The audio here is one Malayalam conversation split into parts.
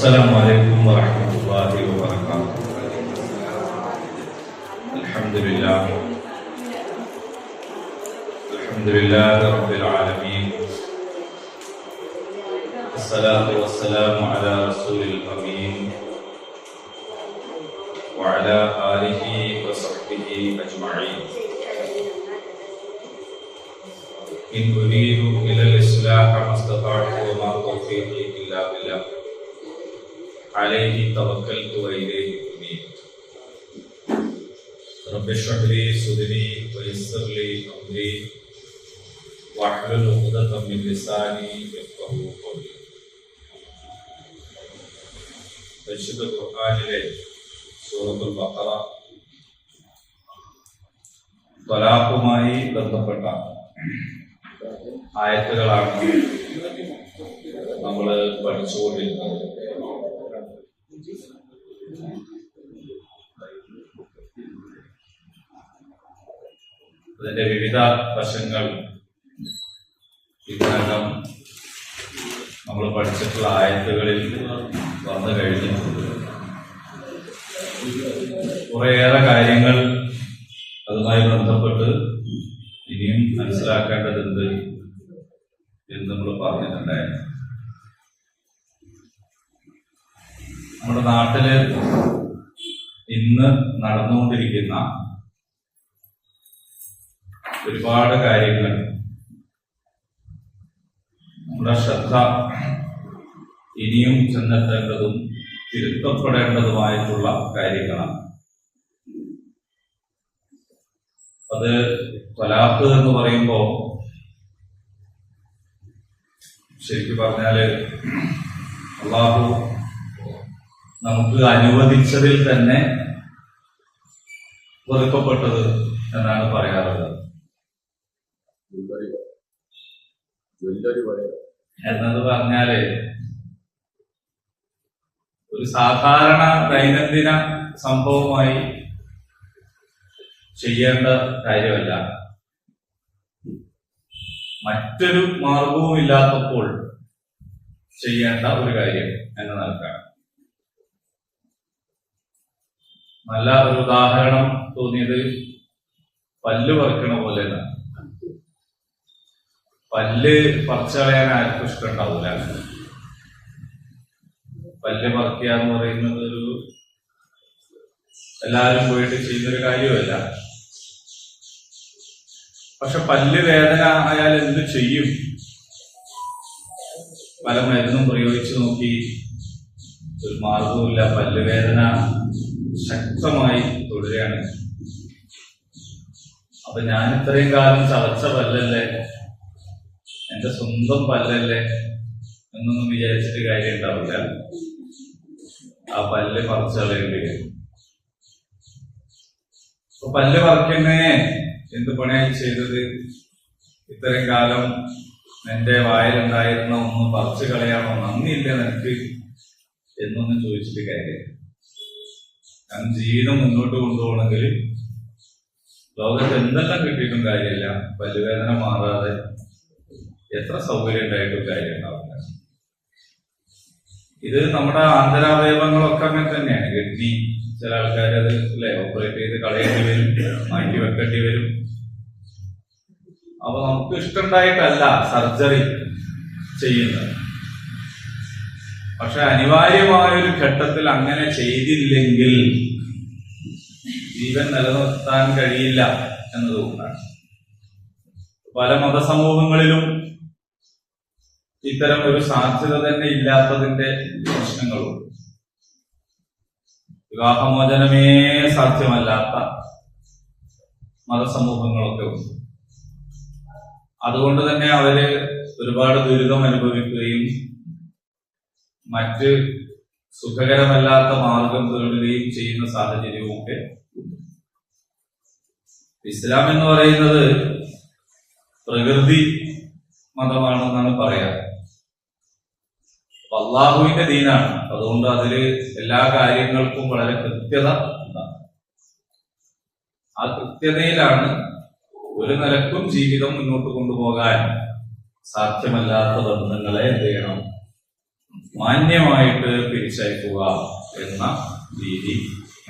السلام عليكم ورحمة الله وبركاته. الحمد لله رب العالمين. الصلاة والسلام على رسول الأمين وعلى آله وصحبه أجمعين. إن أريد إلى الإصلاح ما استطعت وما توفيقي إلا بالله عليه توكلت وإليه أنيب. رب اشرح لي صدري ويسر لي أمري واحلل عقدة من لساني يفقهوا قولي. പരിശുദ്ധ ഖുർആനിലെ സൂറത്തുൽ ബഖറ ത്വലാഖുമായി ബന്ധപ്പെട്ട ആയത്തുകളാണ് നമ്മൾ പഠിച്ചുകൊണ്ടിരിക്കുന്നത്. അതിന്റെ വിവിധ വശങ്ങൾ ഇതിനകം നമ്മൾ പഠിച്ചിട്ടുള്ള ആയത്തുകളിൽ വന്നു കഴിഞ്ഞിട്ടുണ്ട്. കുറേയേറെ കാര്യങ്ങൾ അതുമായി ബന്ധപ്പെട്ട് ഇനിയും മനസ്സിലാക്കേണ്ടതുണ്ട് എന്ന് നമ്മൾ പറഞ്ഞിട്ടുണ്ടായിരുന്നു. നമ്മുടെ നാട്ടില് ഇന്ന് നടന്നുകൊണ്ടിരിക്കുന്ന ഒരുപാട് കാര്യങ്ങൾ നമ്മുടെ ശ്രദ്ധ ഇനിയും ചെന്നെത്തേണ്ടതും തിരുത്തപ്പെടേണ്ടതുമായിട്ടുള്ള കാര്യങ്ങളാണ്. അത് ത്വലാഖ് എന്ന് പറയുമ്പോൾ ശരിക്കും പറഞ്ഞാല് അല്ലാഹു നമുക്ക് അനുവദിച്ചതിൽ തന്നെ വെറുക്കപ്പെട്ടത് എന്നാണ് പറയാറുള്ളത്. എന്നത് പറഞ്ഞാല് ഒരു സാധാരണ ദൈനംദിന സംഭവമായി ചെയ്യേണ്ട കാര്യമല്ല, മറ്റൊരു മാർഗവും ഇല്ലാത്തപ്പോൾ ചെയ്യേണ്ട ഒരു കാര്യം എന്ന നിലക്കാണ്. നല്ല ഒരു ഉദാഹരണം തോന്നിയത് പല്ല് പറിക്കണ പോലെ. പല്ല് പറിച്ചു കളയാൻ ആർക്കും ഇഷ്ടമുണ്ടാവില്ല. പല്ല് പറിക്കുക എന്ന് പറയുന്നത് ഒരു എല്ലാവരും പോയിട്ട് ചെയ്യുന്നൊരു കാര്യമല്ല. പക്ഷെ പല്ല് വേദന ആയാൽ എന്ത് ചെയ്യും? പല മരുന്നും പ്രയോഗിച്ചു നോക്കി, ഒരു മാർഗവുമില്ല. പല്ല് വേദന ശക്തമായി തുടരുകയാണ്. അപ്പൊ ഞാൻ ഇത്രയും കാലം ചവച്ച പല്ലല്ലേ, എന്റെ സ്വന്തം പല്ലല്ലേ എന്നൊന്നും വിചാരിച്ചിട്ട് കാര്യം ഉണ്ടാവില്ല. ആ പല്ല് പറിച്ചു കളയേണ്ടി വരും. അപ്പൊ പല്ല് പറിക്കുന്നേ എന്ത് പണിയായി ചെയ്തത്? ഇത്രയും കാലം എന്റെ വായിലുണ്ടായിരുന്ന ഒന്ന് പറിച്ചു കളയാണോ, നന്ദിയില്ല നിനക്ക് എന്നൊന്നും ചോദിച്ചിട്ട് കാര്യം. ഞാൻ ജീവിതം മുന്നോട്ട് കൊണ്ടുപോകണമെങ്കിൽ ലോകത്ത് എന്തെല്ലാം കിട്ടിയിട്ടും കാര്യമില്ല, പല്ലുവേദന മാറാതെ എത്ര സൗകര്യം ഉണ്ടായിട്ടും കാര്യം ഉണ്ടാവില്ല. ഇത് നമ്മുടെ ആന്തരാവയവങ്ങളൊക്കെ അങ്ങനെ തന്നെയാണ്. കിഡ്നി ചില ആൾക്കാർ അത് ഓപ്പറേറ്റ് ചെയ്ത് കളയേണ്ടി വരും, മാറ്റി വെക്കേണ്ടി വരും. അപ്പൊ നമുക്ക് ഇഷ്ടമുണ്ടായിട്ടല്ല സർജറി ചെയ്യുന്നത്. പക്ഷെ അനിവാര്യമായൊരു ഘട്ടത്തിൽ അങ്ങനെ ചെയ്തില്ലെങ്കിൽ ജീവൻ നിലനിർത്താൻ കഴിയില്ല എന്നതുകൊണ്ടാണ് പല മതസമൂഹങ്ങളിലും ഇത്തരം ഒരു സാധ്യത തന്നെ ഇല്ലാത്തതിന്റെ പ്രശ്നങ്ങളും, വിവാഹമോചനമേ സാധ്യമല്ലാത്ത മതസമൂഹങ്ങളൊക്കെ ഉണ്ട്. അതുകൊണ്ട് തന്നെ അവര് ഒരുപാട് ദുരിതം അനുഭവിക്കുകയും മറ്റ് സുഖകരമല്ലാത്ത മാർഗം തേടുകയും ചെയ്യുന്ന സാഹചര്യവുമൊക്കെ ഉണ്ട്. ഇസ്ലാം എന്ന് പറയുന്നത് പ്രകൃതി മതമാണെന്നാണ് പറയാ. അല്ലാഹുവിന്റെ ദീനാണ്. അതുകൊണ്ട് അതില് എല്ലാ കാര്യങ്ങൾക്കും വളരെ കൃത്യത ഉണ്ടാകും. ആ കൃത്യതയിലാണ് ഒരു നിലക്കും ജീവിതം മുന്നോട്ട് കൊണ്ടുപോകാൻ സാധ്യമല്ലാത്ത ബന്ധങ്ങളെ എന്ത് ചെയ്യണം, മാന്യമായിട്ട് പിരിച്ചയക്കുക എന്ന രീതി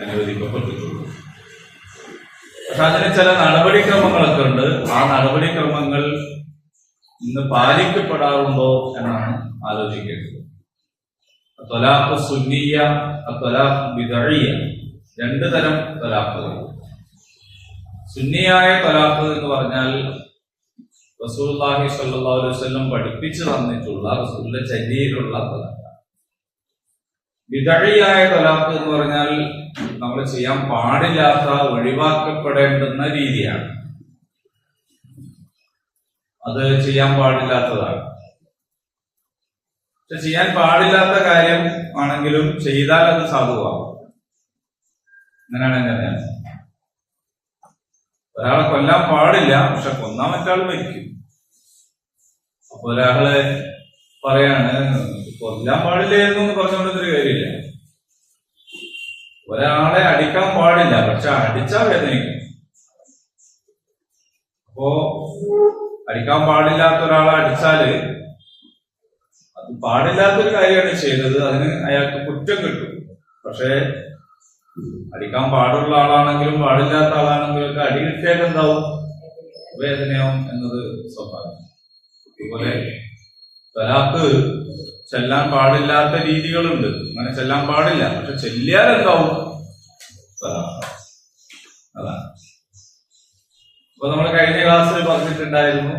അനുവദിക്കപ്പെട്ടിട്ടുള്ളൂ. പക്ഷെ അതിന് ചില നടപടിക്രമങ്ങളൊക്കെ ഉണ്ട്. ആ നടപടിക്രമങ്ങൾ ഇന്ന് പാലിക്കപ്പെടാറുണ്ടോ എന്നാണ് ആലോചിക്കേണ്ടത്. ത്വലാഖ് സുന്നിയ, ത്വലാഖ് ബിദഇയ്യ, രണ്ട് തരം ത്വലാഖുകൾ. സുന്നിയായ ത്വലാഖ് എന്ന് പറഞ്ഞാൽ റസൂലുള്ളാഹി സ്വല്ലല്ലാഹു അലൈഹി വസല്ലം പഠിപ്പിച്ചു തന്നിട്ടുള്ള റസൂലിന്റെ ചര്യയിലുള്ള ത്വലാഖ്. ബിദഇയ്യായ ത്വലാഖ് എന്ന് പറഞ്ഞാൽ നമ്മൾ ചെയ്യാൻ പാടില്ലാത്ത, ഒഴിവാക്കപ്പെടേണ്ടുന്ന രീതിയാണ്. അത് ചെയ്യാൻ പാടില്ലാത്തതാണ്. പക്ഷെ ചെയ്യാൻ പാടില്ലാത്ത കാര്യം ആണെങ്കിലും ചെയ്താൽ അത് സാധുവാകും. അങ്ങനെയാണ്. ഒരാളെ കൊല്ലാൻ പാടില്ല, പക്ഷെ കൊന്നാൻ മറ്റാൾ മരിക്കും. അപ്പൊ ഒരാള് പറയാണ് കൊല്ലാൻ പാടില്ലായിരുന്നു എന്ന് പറഞ്ഞുകൊണ്ടൊരു കാര്യമില്ല. ഒരാളെ അടിക്കാൻ പാടില്ല, പക്ഷെ അടിച്ചാൽ വേദനിക്കും. അപ്പോ അടിക്കാൻ പാടില്ലാത്ത ഒരാളെ അടിച്ചാല് അത് പാടില്ലാത്തൊരു കാര്യമാണ് ചെയ്തത്, അതിന് അയാൾക്ക് കുറ്റം കിട്ടും. പക്ഷെ അടിക്കാൻ പാടുള്ള ആളാണെങ്കിലും പാടില്ലാത്ത ആളാണെങ്കിലും ഒക്കെ അടി കിട്ടിയാൽ എന്താവും? വേദനയാവും എന്നത് സ്വാഭാവികം. അതുപോലെ ത്വലാഖ് ചെല്ലാൻ പാടില്ലാത്ത രീതികളുണ്ട്. അങ്ങനെ ചെല്ലാൻ പാടില്ല, പക്ഷെ ചെല്ലിയാൽ എന്താവും? ത്വലാഖ്. അതാണ്. അപ്പൊ നമ്മൾ കഴിഞ്ഞ ക്ലാസ്സിൽ പറഞ്ഞിട്ടുണ്ടായിരുന്നു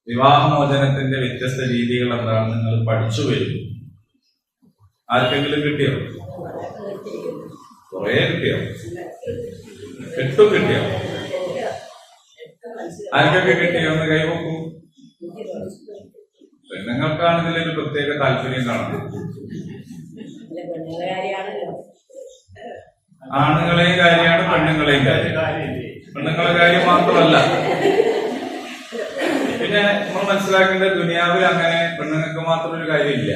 വിവാഹമോചനത്തിന്റെ വ്യത്യസ്ത രീതികൾ എന്താണെന്ന് നിങ്ങൾ പഠിച്ചു വരും. ആർക്കെങ്കിലും കിട്ടിയോ? കുറെ കിട്ടിയോ? എട്ടും കിട്ടിയോ? ആർക്കൊക്കെ കിട്ടിയോ? ഒന്ന് കൈവക്കൂ. പെണ്ണുങ്ങൾക്കാണ് ഇതിലൊരു പ്രത്യേക താല്പര്യം കാണുന്നത്. ആണുങ്ങളെയും കാര്യമാണ്, പെണ്ണുങ്ങളെയും കാര്യം. പെണ്ണുങ്ങളെ കാര്യം മാത്രമല്ല, പിന്നെ നമ്മൾ മനസ്സിലാക്കേണ്ട ദുനിയാവിൽ അങ്ങനെ പെണ്ണുങ്ങൾക്ക് മാത്രം ഒരു കാര്യമില്ല.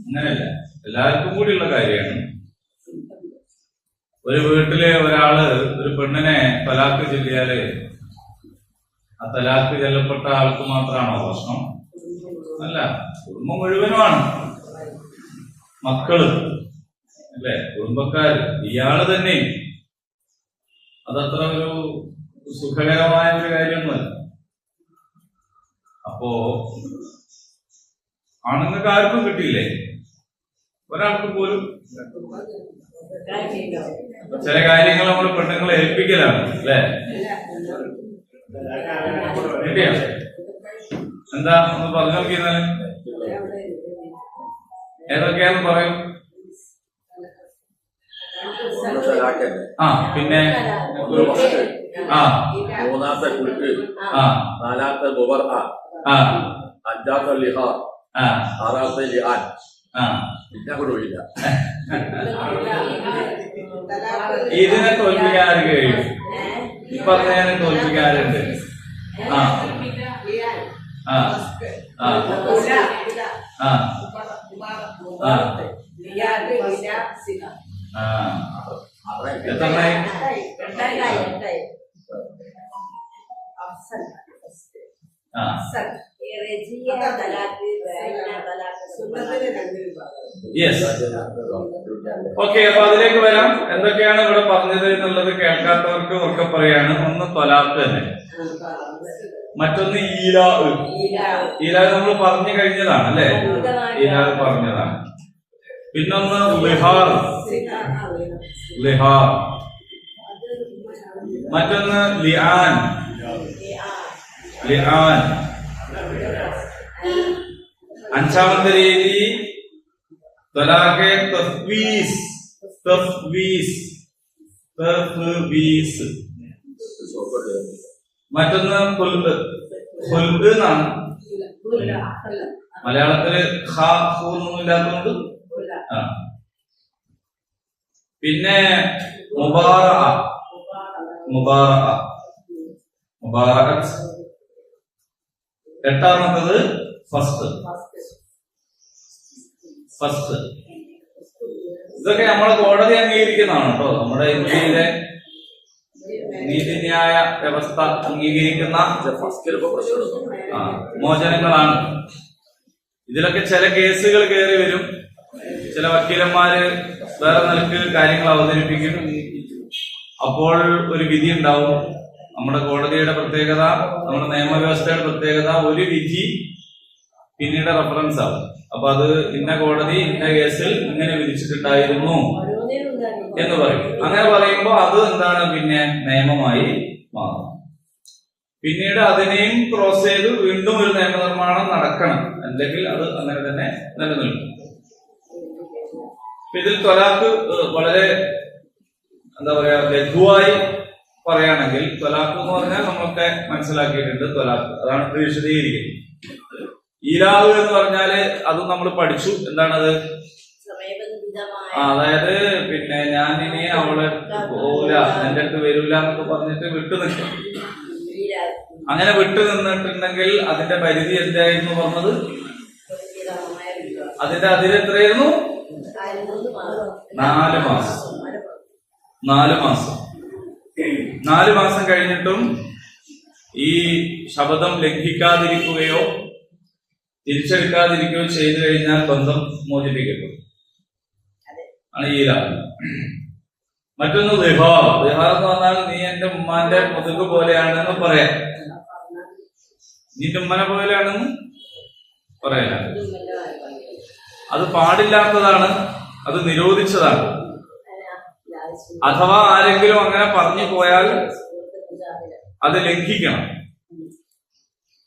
അങ്ങനെയല്ല, എല്ലാവർക്കും കൂടിയുള്ള കാര്യമാണ്. ഒരു വീട്ടില് ഒരാള് ഒരു പെണ്ണിനെ തലാക്ക് ചൊല്ലിയാല് ആ തലാക്ക് ചെല്ലപ്പെട്ട ആൾക്ക് മാത്രമാണോ പ്രശ്നം? അല്ല, കുടുംബം മുഴുവനുമാണ്. മക്കള് അല്ലെ, കുടുംബക്കാര്, ഇയാള് തന്നെ. അതത്ര ഒരു സുഖകരമായ ഒരു കാര്യമൊന്നുമല്ല. അപ്പോ ആണുങ്ങൾക്ക് ആർക്കും കിട്ടിയില്ലേ? ഒരാൾക്ക് പോലും. ചില കാര്യങ്ങൾ നമ്മൾ പെണ്ണുങ്ങളെ ഏൽപ്പിക്കലാണ് അല്ലെ? കിട്ടിയ എന്താ ഒന്ന് പറഞ്ഞു നോക്കിയിരുന്നാല് ഏതൊക്കെയാന്ന് പറയും. പിന്നെ മൂന്നാമത്തെ കുൽക്ക്, നാലാമത്തെ ഗുബർ, അഞ്ചാമത്തെ ലിഹാർ, ആറാമത്തെ ലിഹാൻ. പിന്നെ കൊടുക്കില്ല. ഇതിനെ തോൽപ്പിക്കാൻ ആർക്ക് കഴിയും? ഈ പറഞ്ഞതിനെ തോൽപ്പിക്കാൻ ആരുണ്ട്? എത്രണ്ണായി? Yes, okay. അപ്പൊ അതിലേക്ക് വരാം. എന്തൊക്കെയാണ് ഇവിടെ പറഞ്ഞത് എന്നുള്ളത് കേൾക്കാത്തവർക്ക് ഒക്കെ പറയാണ്. ഒന്ന് ത്വലാഖ് തന്നെ, മറ്റൊന്ന് ഈലാ. ഈലാ നമ്മൾ പറഞ്ഞു കഴിഞ്ഞതാണ് അല്ലെ? ഈലാ പറഞ്ഞതാണ്. പിന്നൊന്ന് ലിഹാർ, ലിഹാർ. മറ്റൊന്ന് ലിആൻ, ലിആൻ. അഞ്ചാമത്തെ രീതി ത്വലാഖെ തഫ്വീസ്, തഫ്വീസ്, തഫ്വീസ്. മറ്റൊന്ന് ഖുൽദ്, ഖുൽദ് എന്നാണ്. മലയാളത്തില് ഖ ഖു ഒന്നും ഇല്ലാത്തതുകൊണ്ട്. പിന്നെ മുബാറഅ, മുബാറഅ, മുബാറഅത്ത്. എട്ടാമത്തത് ഫസ്റ്റ്, ഫസ്റ്റ്. ഇതൊക്കെ നമ്മളെ കോടതി അംഗീകരിക്കുന്നതാണ് കേട്ടോ. നമ്മുടെ ഇന്ത്യയിലെ നീതിന്യായ വ്യവസ്ഥ അംഗീകരിക്കുന്ന മോചനങ്ങളാണ്. ഇതിലൊക്കെ ചില കേസുകൾ കയറി വരും. ചില വക്കീലന്മാര് വേറെ നിലക്ക് കാര്യങ്ങൾ അവതരിപ്പിക്കും. അപ്പോൾ ഒരു വിധി ഉണ്ടാവും. നമ്മുടെ കോടതിയുടെ പ്രത്യേകത, നമ്മുടെ നിയമവ്യവസ്ഥയുടെ പ്രത്യേകത, ഒരു വിധി പിന്നീട് റെഫറൻസ് ആവും. അപ്പൊ അത് ഇന്ന കോടതി ഇന്ന കേസിൽ ഇങ്ങനെ വിധിച്ചിട്ടുണ്ടായിരുന്നു എന്ന് പറയും. അങ്ങനെ പറയുമ്പോ അത് എന്താണ്, പിന്നെ നിയമമായി മാറും. പിന്നീട് അതിനെയും ക്രോസ് ചെയ്ത് വീണ്ടും ഒരു നിയമനിർമ്മാണം നടക്കണം, അല്ലെങ്കിൽ അത് അങ്ങനെ തന്നെ നിലനിൽക്കും. ഇതിൽ ത്വലാഖ് വളരെ എന്താ പറയാ ലഘുവായി പറയുകയാണെങ്കിൽ, ത്വലാഖ് എന്ന് പറഞ്ഞാൽ നമ്മളൊക്കെ മനസ്സിലാക്കിയിട്ടുണ്ട്. ത്വലാഖ് അതാണ് ഇത് വിശദീകരിക്കുന്നത്. ഈലാവ് എന്ന് പറഞ്ഞാല് അതും നമ്മൾ പഠിച്ചു. എന്താണത്? അതായത് പിന്നെ ഞാനിനി അവളെ പോവില്ല, എന്റെ അടുത്ത് വരില്ല എന്നൊക്കെ പറഞ്ഞിട്ട് വിട്ടു നിൽക്കും. അങ്ങനെ വിട്ടു നിന്നിട്ടുണ്ടെങ്കിൽ അതിന്റെ പരിധി എന്തായിരുന്നു പറഞ്ഞത്? അതിന്റെ അതിര് എത്രയായിരുന്നു? 4 മാസം. 4 മാസം. 4 മാസം കഴിഞ്ഞിട്ടും ഈ ശബദം ലംഘിക്കാതിരിക്കുകയോ തിരിച്ചെടുക്കാതിരിക്കുകയോ ചെയ്തു കഴിഞ്ഞാൽ ബന്ധം മോചിപ്പിക്കപ്പെടും. ആണ് ഈലാവ്. മറ്റൊന്ന് ദിഹാർ. ദിഹാർ എന്ന് പറഞ്ഞാൽ നീ എന്റെ ഉമ്മാന്റെ മുതുക് പോലെയാണെന്ന് പറയാം. നിന്റെ ഉമ്മനെ പോലെയാണെന്ന് പറയല. അത് പാടില്ലാത്തതാണ്, അത് നിരോധിച്ചതാണ്. അഥവാ ആരെങ്കിലും അങ്ങനെ പറഞ്ഞു പോയാൽ അത് ലംഘിക്കണം.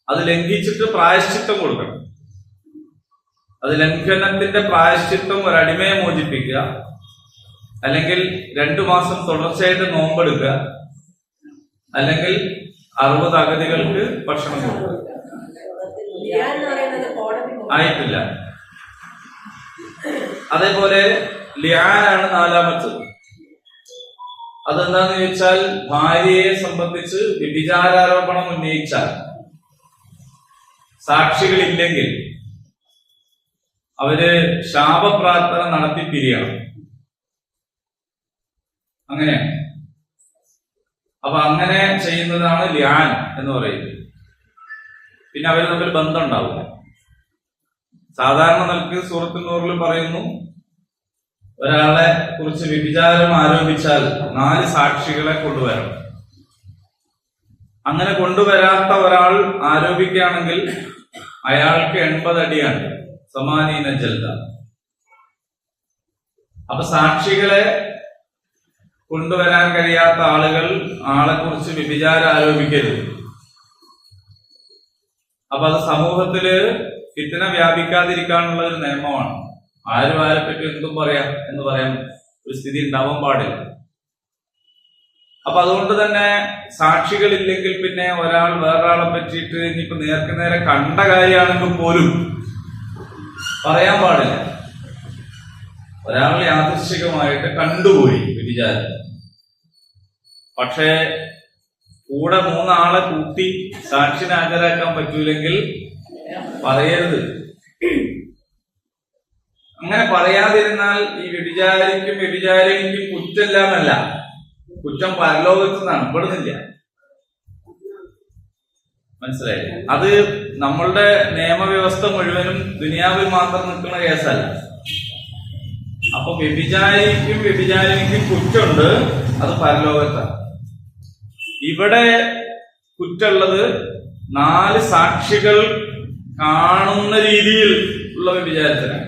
അത് ലംഘിച്ചിട്ട് പ്രായശ്ചിത്തം കൊടുക്കണം. അത് ലംഘനത്തിന്റെ പ്രായശ്ചിത്തം ഒരടിമയെ മോചിപ്പിക്കുക, അല്ലെങ്കിൽ 2 മാസം തുടർച്ചയായിട്ട് നോമ്പെടുക്കുക, അല്ലെങ്കിൽ 60 അഗതികൾക്ക് ഭക്ഷണം കൊടുക്കുക. ആയിട്ടില്ല. അതേപോലെ ലിആനാണ് 4ാമത്തത്. അതെന്താന്ന് ചോദിച്ചാൽ, ഭാര്യയെ സംബന്ധിച്ച് വ്യഭിചാരാരോപണം ഉന്നയിച്ചാൽ സാക്ഷികളില്ലെങ്കിൽ അവര് ശാപപ്രാർത്ഥന നടത്തി പിരിയണം. അങ്ങനെയാണ്. അപ്പൊ അങ്ങനെ ചെയ്യുന്നതാണ് ലിആൻ എന്ന് പറയുന്നത്. പിന്നെ അവര് തമ്മിൽ ബന്ധം ഉണ്ടാവില്ല. സാധാരണ നിലക്ക് സൂറത്തുൽ നൂറിൽ പറയുന്നു, ഒരാളെ കുറിച്ച് വ്യഭിചാരം ആരോപിച്ചാൽ 4 സാക്ഷികളെ കൊണ്ടുവരണം. അങ്ങനെ കൊണ്ടുവരാത്ത ഒരാൾ ആരോപിക്കുകയാണെങ്കിൽ അയാൾക്ക് 80 അടിയാണ്, സമാനീന ജൽദ. അപ്പൊ സാക്ഷികളെ കൊണ്ടുവരാൻ കഴിയാത്ത ആളെ കുറിച്ച് വ്യഭിചാരം ആരോപിക്കരുത്. അപ്പൊ അത് സമൂഹത്തില് ഫിത്ന വ്യാപിക്കാതിരിക്കാനുള്ള ഒരു നിയമമാണ്. ആരും ആരെ പറ്റി എന്തും പറയാം എന്ന് പറയാൻ ഒരു സ്ഥിതി ഉണ്ടാവാൻ പാടില്ല. അപ്പൊ അതുകൊണ്ട് തന്നെ സാക്ഷികളില്ലെങ്കിൽ പിന്നെ ഒരാൾ വേറൊരാളെ പറ്റിയിട്ട് ഇനിയിപ്പോ നേർക്ക് നേരെ കണ്ട കാര്യമാണെങ്കിൽ പോലും പറയാൻ പാടില്ല. ഒരാൾ യാദൃശ്ചികമായിട്ട് കണ്ടുപോയി വ്യഭിചാരം, പക്ഷേ കൂടെ 3 ആളെ കൂട്ടി സാക്ഷിനെ ഹാജരാക്കാൻ പറ്റൂലെങ്കിൽ പറയരുത്. അങ്ങനെ പറയാതിരുന്നാൽ ഈ വ്യഭിചാരിക്കും കുറ്റമില്ലാന്നല്ല, കുറ്റം പരലോകത്തു നിന്നാണ്, ഇവിടുന്നില്ല. മനസ്സിലായില്ലേ? അത് നമ്മളുടെ നിയമവ്യവസ്ഥ മുഴുവനും ദുനിയാവിൽ മാത്രം നിൽക്കുന്ന കേസല്ല. അപ്പൊ വ്യഭിചാരിക്കും കുറ്റമുണ്ട്, അത് പരലോകത്താണ്. ഇവിടെ കുറ്റമുള്ളത് 4 സാക്ഷികൾ കാണുന്ന രീതിയിൽ ഉള്ള വ്യഭിചാരത്തിനാണ്.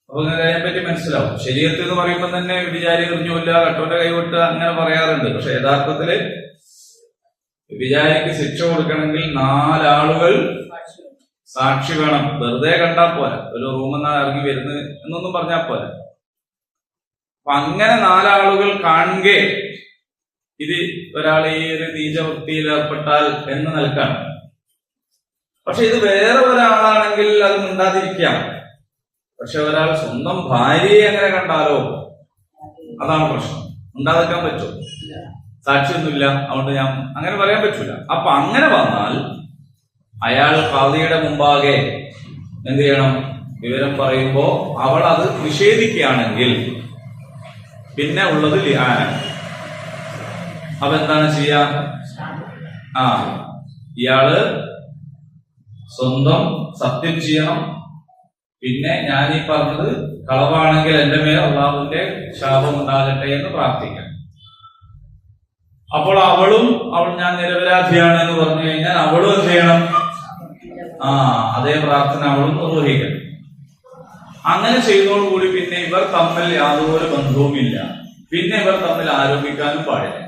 അപ്പൊ അതിനെപ്പറ്റി മനസ്സിലാവും. ശരീരത്തിൽ എന്ന് പറയുമ്പോൾ തന്നെ വ്യഭിചാരി എറിഞ്ഞൂല്ല, കട്ടോന്റെ കൈവിട്ട് അങ്ങനെ പറയാറുണ്ട്. പക്ഷെ യഥാർത്ഥത്തില് വ്യഭിചാരിക്ക് ശിക്ഷ കൊടുക്കണമെങ്കിൽ 4 ആളുകൾ സാക്ഷി വേണം. വെറുതെ കണ്ടാ പോരാ, ഒരു റൂമിൽ നിന്ന് ഇറങ്ങി വരുന്നത് എന്നൊന്നും പറഞ്ഞാൽ പോരാ. അപ്പൊ അങ്ങനെ 4 ആളുകൾ കാണുകെ ഇത് ഒരാൾ ഈ ഒരു നീചവൃത്തിയിൽ ഏർപ്പെട്ടാൽ എന്ന് നിൽക്കാണ്. പക്ഷെ ഇത് വേറെ ഒരാളാണെങ്കിൽ അത് മിണ്ടാതിരിക്കാം. പക്ഷെ ഒരാൾ സ്വന്തം ഭാര്യയെ അങ്ങനെ കണ്ടാലോ, അതാണ് പ്രശ്നം. ഉണ്ടാതിരിക്കാൻ പറ്റുമോ? സാക്ഷിയൊന്നുമില്ല, അതുകൊണ്ട് ഞാൻ അങ്ങനെ പറയാൻ പറ്റൂല. അപ്പൊ അങ്ങനെ വന്നാൽ അയാൾ ഖാദിയുടെ മുമ്പാകെ എന്ത് ചെയ്യണം? വിവരം പറയുമ്പോ അവൾ അത് നിഷേധിക്കുകയാണെങ്കിൽ പിന്നെ ഉള്ളത് ലിആനാണ്. അപ്പൊ എന്താണ് ചെയ്യാ? ഇയാള് സ്വന്തം സത്യം ചെയ്യണം. പിന്നെ ഞാൻ ഈ പറഞ്ഞത് കളവാണെങ്കിൽ എന്റെ മേൽ അള്ളാഹുവിന്റെ ശാപം ഉണ്ടാകട്ടെ എന്ന് പ്രാർത്ഥിക്കണം. അപ്പോൾ അവൾ ഞാൻ നിരപരാധിയാണ് എന്ന് പറഞ്ഞു കഴിഞ്ഞാൽ അവളും എന്ത് ചെയ്യണം? അതേ പ്രാർത്ഥന അവളും നിർവഹിക്കണം. അങ്ങനെ ചെയ്യുന്നതോടുകൂടി പിന്നെ ഇവർ തമ്മിൽ യാതൊരു ബന്ധവുമില്ല. പിന്നെ ഇവർ തമ്മിൽ ആരോപിക്കാനും പാടില്ല.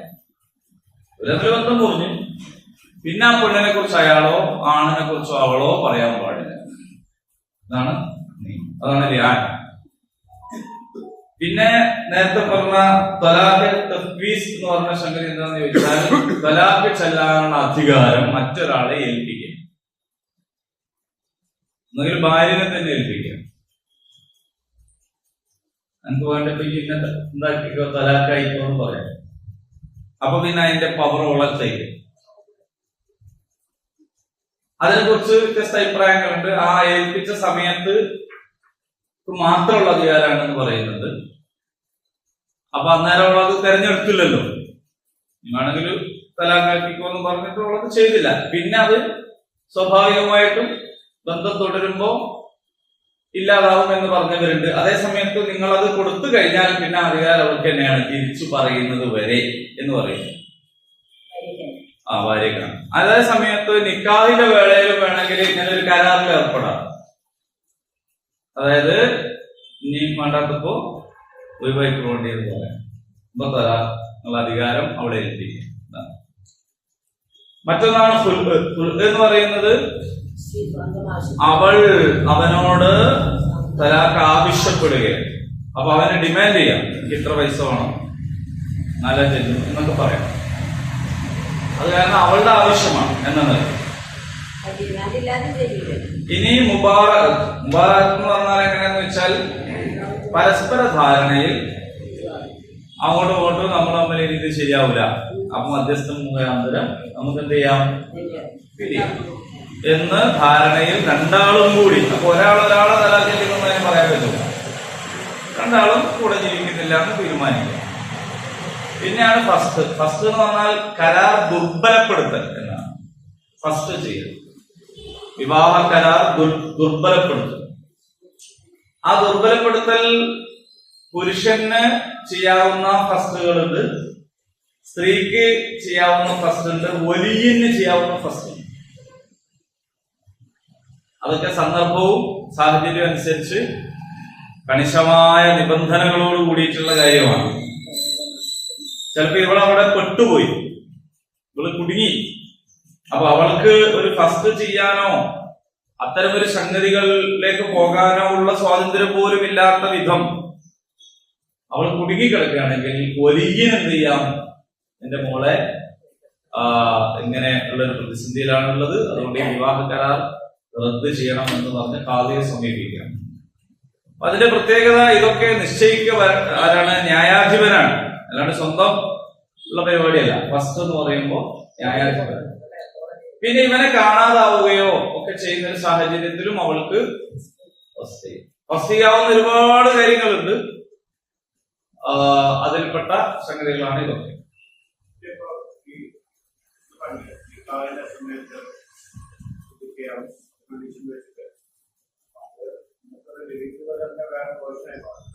ഇവരൊരു ബന്ധം മുറിഞ്ഞു. പിന്നെ ആ പെണ്ണിനെ കുറിച്ച് അയാളോ ആണിനെ കുറിച്ചോ അവളോ പറയാൻ പാടില്ല. അതാണ് ലിആൻ. പിന്നെ നേരത്തെ പറഞ്ഞ തലാഖ് തഫ്വീസ് എന്ന് പറഞ്ഞ സംഗതി എന്താണെന്ന് ചോദിച്ചാൽ തലാഖ് ചെല്ലാനുള്ള അധികാരം മറ്റൊരാളെ ഏൽപ്പിക്കുക. ഒന്നുകിൽ ഭാര്യനെ തന്നെ ഏൽപ്പിക്കുക. എനിക്ക് വേണ്ടപ്പോ ഇന്നത്തെ എന്താക്കിക്കോ തലാഖായിക്കോ എന്ന് പറയാം. അപ്പൊ പിന്നെ അതിന്റെ പവർ വളർച്ചയ്ക്ക് അതിനെ കുറിച്ച് വ്യത്യസ്ത അഭിപ്രായങ്ങളുണ്ട്. ആ ഏൽപ്പിച്ച സമയത്ത് മാത്രമുള്ള അധികാരമാണെന്ന് പറയുന്നത്. അപ്പൊ അന്നേരം അവളത് തെരഞ്ഞെടുത്തില്ലല്ലോ. വേണമെങ്കിൽ തലാഖാക്കിക്കോ എന്ന് പറഞ്ഞിട്ട് അവളത് ചെയ്തില്ല. പിന്നെ അത് സ്വാഭാവികമായിട്ടും ബന്ധം തുടരുമ്പോ ഇല്ലാതാവും എന്ന് പറഞ്ഞവരുണ്ട്. അതേ സമയത്ത് നിങ്ങളത് കൊടുത്തു കഴിഞ്ഞാൽ പിന്നെ അധികാരം അവർക്ക് തന്നെയാണ് തിരിച്ചു പറയുന്നത് വരെ എന്ന് പറയുന്നത്. ഭാര്യക്കാണ്. അതേ സമയത്ത് നിക്കാഹിന്റെ വേളയിലും വേണമെങ്കിൽ ഇങ്ങനെ ഒരു കരാറിൽ ഏർപ്പെടാം. അതായത് ഇനി വേണ്ടാത്തപ്പോ ഒഴിവാക്കിക്കൊണ്ടേ എന്ന് പറയാം. അപ്പൊ തരാനുള്ള അധികാരം അവിടെ ഏൽപ്പിക്കും. മറ്റൊന്നാണ് ഖുൽഅ് എന്ന് പറയുന്നത്. അവൾ അവനോട് തലാഖ് ആവശ്യപ്പെടുകയാണ്. അപ്പൊ അവന് ഡിമാൻഡ് ചെയ്യാം, എനിക്ക് ഇത്ര പൈസ വേണം, നല്ല ചെല്ലും എന്നൊക്കെ പറയാം. അത് കാരണം അവളുടെ ആവശ്യമാണ് എന്നത്. ഇനി മുബാറക് എന്ന് പറഞ്ഞാൽ എങ്ങനെയാന്ന് വെച്ചാൽ പരസ്പര ധാരണയിൽ അങ്ങോട്ടും ഇങ്ങോട്ടും നമ്മൾ തമ്മിൽ ഇത് ശരിയാവില്ല, അപ്പൊ മധ്യസ്ഥം മുഖാന്തരം നമുക്ക് എന്ത് ചെയ്യാം, പിരിയാം എന്ന് ധാരണയിൽ രണ്ടാളും കൂടി. അപ്പൊ ഒരാളെ തലാഖ് ചെല്ലുമെന്ന് പറയാൻ പറ്റില്ല. രണ്ടാളും കൂടെ ജീവിക്കുന്നില്ല എന്ന് തീരുമാനിക്കുക. പിന്നെയാണ് ഫസ്റ്റ് എന്ന് പറഞ്ഞാൽ കരാർ ദുർബലപ്പെടുത്തൽ എന്നാണ്. ഫസ്റ്റ് ചെയ്യൽ വിവാഹ കരാർ ദുർബലപ്പെടുത്തൽ. ആ ദുർബലപ്പെടുത്തൽ പുരുഷന് ചെയ്യാവുന്ന ഫസ്റ്റുകളുണ്ട്, സ്ത്രീക്ക് ചെയ്യാവുന്ന ഫസ്റ്റ് ഉണ്ട്, വലിയന് ചെയ്യാവുന്ന ഫസ്റ്റ് ഉണ്ട്. അതൊക്കെ സന്ദർഭവും സാഹചര്യവും അനുസരിച്ച് കണിശമായ നിബന്ധനകളോട് കൂടിയിട്ടുള്ള കാര്യമാണ്. ചിലപ്പോ ഇവളവിടെ പെട്ടുപോയി, ഇവള് കുടുങ്ങി. അപ്പൊ അവൾക്ക് ഒരു ഫസ്റ്റ് ചെയ്യാനോ അത്തരമൊരു സംഗതികളിലേക്ക് പോകാനോ ഉള്ള സ്വാതന്ത്ര്യം പോലും ഇല്ലാത്ത വിധം അവൾ കുടുങ്ങിക്കിടക്കുകയാണെങ്കിൽ വലിയന് എന്ത് ചെയ്യാം, എന്റെ മോളെ ഇങ്ങനെ ഉള്ള ഒരു പ്രതിസന്ധിയിലാണുള്ളത്, അതുകൊണ്ട് ഈ വിവാഹ കരാർ റദ്ദ് ചെയ്യണം എന്ന് പറഞ്ഞ് ഖാദിയെ സമീപിക്കാം. അപ്പൊ അതിന്റെ പ്രത്യേകത ഇതൊക്കെ നിശ്ചയിക്കുക ആരാണ്, ന്യായാധിപനാണ്, അല്ലാണ്ട് സ്വന്തം ഉള്ള പരിപാടിയല്ല. ഫസ്റ്റ് എന്ന് പറയുമ്പോ ന്യായാധിപൻ. പിന്നെ ഇവനെ കാണാതാവുകയോ ഒക്കെ ചെയ്യുന്ന ഒരു സാഹചര്യത്തിലും അവൾക്ക് ഫസ്റ്റ് ചെയ്യാവുന്ന ഒരുപാട് കാര്യങ്ങളുണ്ട്. അതിൽപ്പെട്ട സംഗതികളാണ് ഇതൊക്കെ.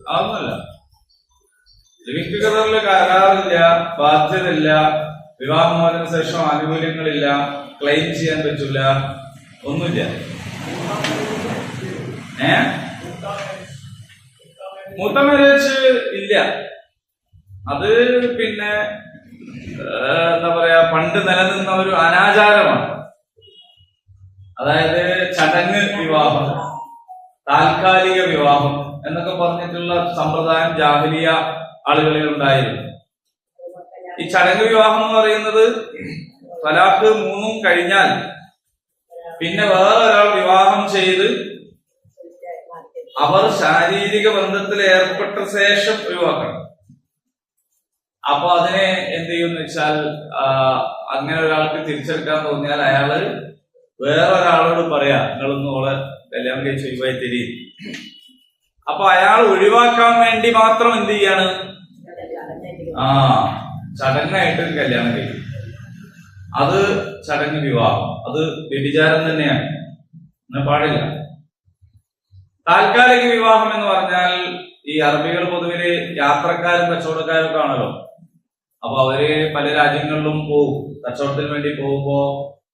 അതൊന്നുമല്ല, ലിവിംഗ് ടുഗദറിൽ കരാറില്ല, ബാധ്യതയില്ല, വിവാഹമോചന ശേഷം ആനുകൂല്യങ്ങളില്ല, ക്ലെയിം ചെയ്യാൻ പറ്റില്ല, ഒന്നുമില്ല. മൂത്ത മാരേജ് ഇല്ല. അത് പിന്നെ എന്താ പറയാ, പണ്ട് നിലനിന്ന ഒരു അനാചാരമാണ്. അതായത് ചടങ്ങ് വിവാഹം, താൽക്കാലിക വിവാഹം എന്നൊക്കെ പറഞ്ഞിട്ടുള്ള സമ്പ്രദായം ജാഹിലിയ ആളുകളിൽ ഉണ്ടായിരുന്നു. ഈ ചടങ്ങ് വിവാഹം എന്ന് പറയുന്നത് തലാഖ് 3 കഴിഞ്ഞാൽ പിന്നെ വേറെ ഒരാൾ വിവാഹം ചെയ്ത് അവർ ശാരീരിക ബന്ധത്തിൽ ഏർപ്പെട്ട ശേഷം ഒഴിവാക്കണം. അപ്പൊ അതിനെ എന്ത് ചെയ്യുമെന്ന് വെച്ചാൽ, അങ്ങനെ ഒരാൾക്ക് തിരിച്ചെടുക്കാൻ തോന്നിയാൽ അയാള് വേറൊരാളോട് പറയാ, നിങ്ങളൊന്നും ഓളെ കല്യാണം കഴിച്ച് ഒഴിവായി തരും. അപ്പൊ അയാൾ ഒഴിവാക്കാൻ വേണ്ടി മാത്രം എന്ത് ചെയ്യാണ്, ചടങ്ങായിട്ട് കല്യാണം കഴിക്കും. അത് ചടങ്ങ് വിവാഹം, അത് വ്യഭിചാരം തന്നെയാണ്. അങ്ങനെ പാടില്ല. താൽക്കാലിക വിവാഹം എന്ന് പറഞ്ഞാൽ ഈ അറബികൾ പൊതുവില് യാത്രക്കാരും കച്ചവടക്കാരും ഒക്കെ ആണല്ലോ. അപ്പൊ അവര് പല രാജ്യങ്ങളിലും പോകും, കച്ചവടത്തിന് വേണ്ടി പോകുമ്പോ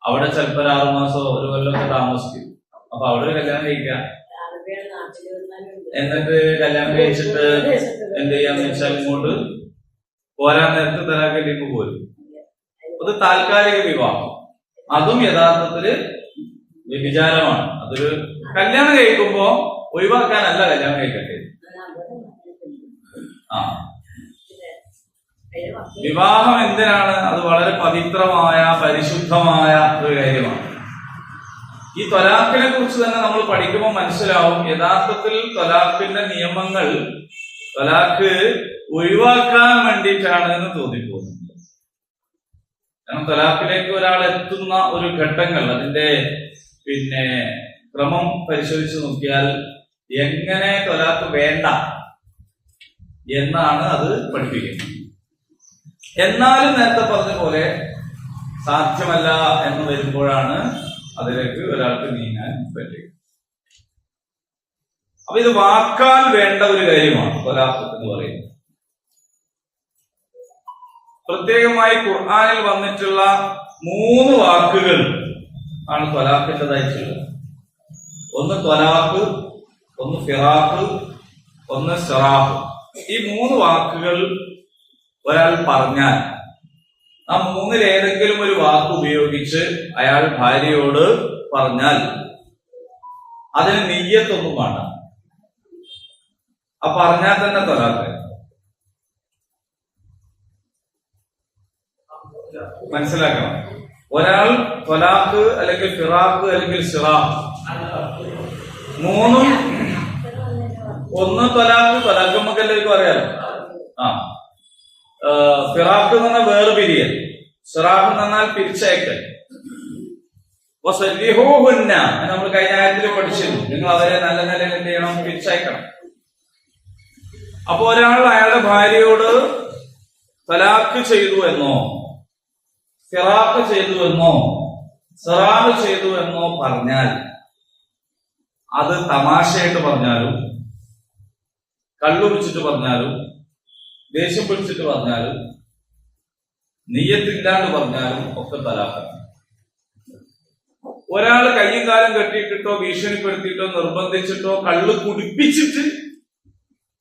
അവിടെ ചിലപ്പോൾ 6 മാസമോ 1 കൊല്ലമൊക്കെ താമസിക്കും. അപ്പൊ അവിടെ ഒരു കല്യാണം കഴിക്കുക, എന്നിട്ട് കല്യാണം കഴിച്ചിട്ട് എന്ത് ചെയ്യാന്ന് വെച്ചാൽ ഇങ്ങോട്ട് പോരാൻ നേരത്ത് തലാഖിലേക്ക് പോരും. അത് താൽക്കാലിക വിവാഹം. അതും യഥാർത്ഥത്തില് വ്യഭിചാരമാണ്. അതൊരു കല്യാണം കഴിക്കുമ്പോ ഒഴിവാക്കാനല്ല കല്യാണം കഴിക്കട്ടെ. ആ വിവാഹം എന്തിനാണ്? അത് വളരെ പവിത്രമായ പരിശുദ്ധമായ ഒരു കാര്യമാണ്. ഈ ത്വലാഖിനെ കുറിച്ച് തന്നെ നമ്മൾ പഠിക്കുമ്പോൾ മനസ്സിലാവും യഥാർത്ഥത്തിൽ ത്വലാഖിന്റെ നിയമങ്ങൾ ത്വലാഖ് ഒഴിവാക്കാൻ വേണ്ടിയിട്ടാണ് എന്ന് തോന്നിപ്പോകുന്നുണ്ട്. കാരണം ത്വലാഖിലേക്ക് ഒരാൾ എത്തുന്ന ഒരു ഘട്ടങ്ങൾ, അതിന്റെ ക്രമം പരിശോധിച്ച് നോക്കിയാൽ എങ്ങനെ ത്വലാഖ് വേണ്ട എന്നാണ് അത് പഠിപ്പിക്കുന്നത്. എന്നാലും നേരത്തെ പറഞ്ഞ പോലെ സാധ്യമല്ല എന്ന് വരുമ്പോഴാണ് അതിലേക്ക് ഒരാൾക്ക് നീങ്ങാൻ പറ്റുക. അപ്പൊ ഇത് വാക്കാൽ വേണ്ട ഒരു കാര്യമാണ് ത്വലാഖ് എന്ന് പറയുന്നത്. പ്രത്യേകമായി ഖുർആനിൽ വന്നിട്ടുള്ള 3 വാക്കുകൾ ആണ് ത്വലാഖിൻ്റെതായിട്ടുള്ളത്. ഒന്ന് ത്വലാഖ്, ഒന്ന് ഫിറാഖ്, ഒന്ന് സിറാഖ്. ഈ 3 വാക്കുകൾ ഒരാൾ പറഞ്ഞാൽ ആ 3-ൽ ഏതെങ്കിലും ഒരു വാക്ക് ഉപയോഗിച്ച് അയാൾ ഭാര്യയോട് പറഞ്ഞാൽ അതിന് നിയ്യത്തൊന്നും വേണ്ട. ആ പറഞ്ഞാൽ തന്നെ ത്വലാഖ്. മനസ്സിലാക്കണം. ഒരാൾ ത്വലാഖ് അല്ലെങ്കിൽ ഫിറാഖ് അല്ലെങ്കിൽ സിറാഖ് 3 ഒന്ന് ത്വലാഖ്, ത്വലാഖ് നമുക്ക് എല്ലാവർക്കും അറിയാലോ. ഫിറാഖ് എന്ന് പറഞ്ഞാൽ വേർപിരിയൽ, സിറാഖ് എന്ന് പറഞ്ഞാൽ പിരിച്ചയക്കൽ. നമ്മൾ കഴിഞ്ഞ ആയത്തിൽ പഠിച്ചിരുന്നു, നിങ്ങൾ അവരെ നല്ല നിലയിൽ എന്ത് ചെയ്യണം? പിരിച്ചയക്കണം. അപ്പൊ ഒരാൾ അയാളുടെ ഭാര്യയോട് തലാഖ് ചെയ്തു എന്നോ ഫിറാഖ് ചെയ്തു എന്നോ സിറാഖ് ചെയ്തു എന്നോ പറഞ്ഞാൽ അത് തമാശയായിട്ട് പറഞ്ഞാലും കള്ളുപിടിച്ചിട്ട് പറഞ്ഞാലും ദേഷ്യം പിടിച്ചിട്ട് പറഞ്ഞാലും നിയ്യത്തില്ലാണ്ട് പറഞ്ഞാലും ഒക്കെ തലാഖാണ്. ഒരാൾ കയ്യും കാലം കെട്ടിയിട്ടിട്ടോ ഭീഷണിപ്പെടുത്തിയിട്ടോ നിർബന്ധിച്ചിട്ടോ കള്ള് കുടിപ്പിച്ചിട്ട്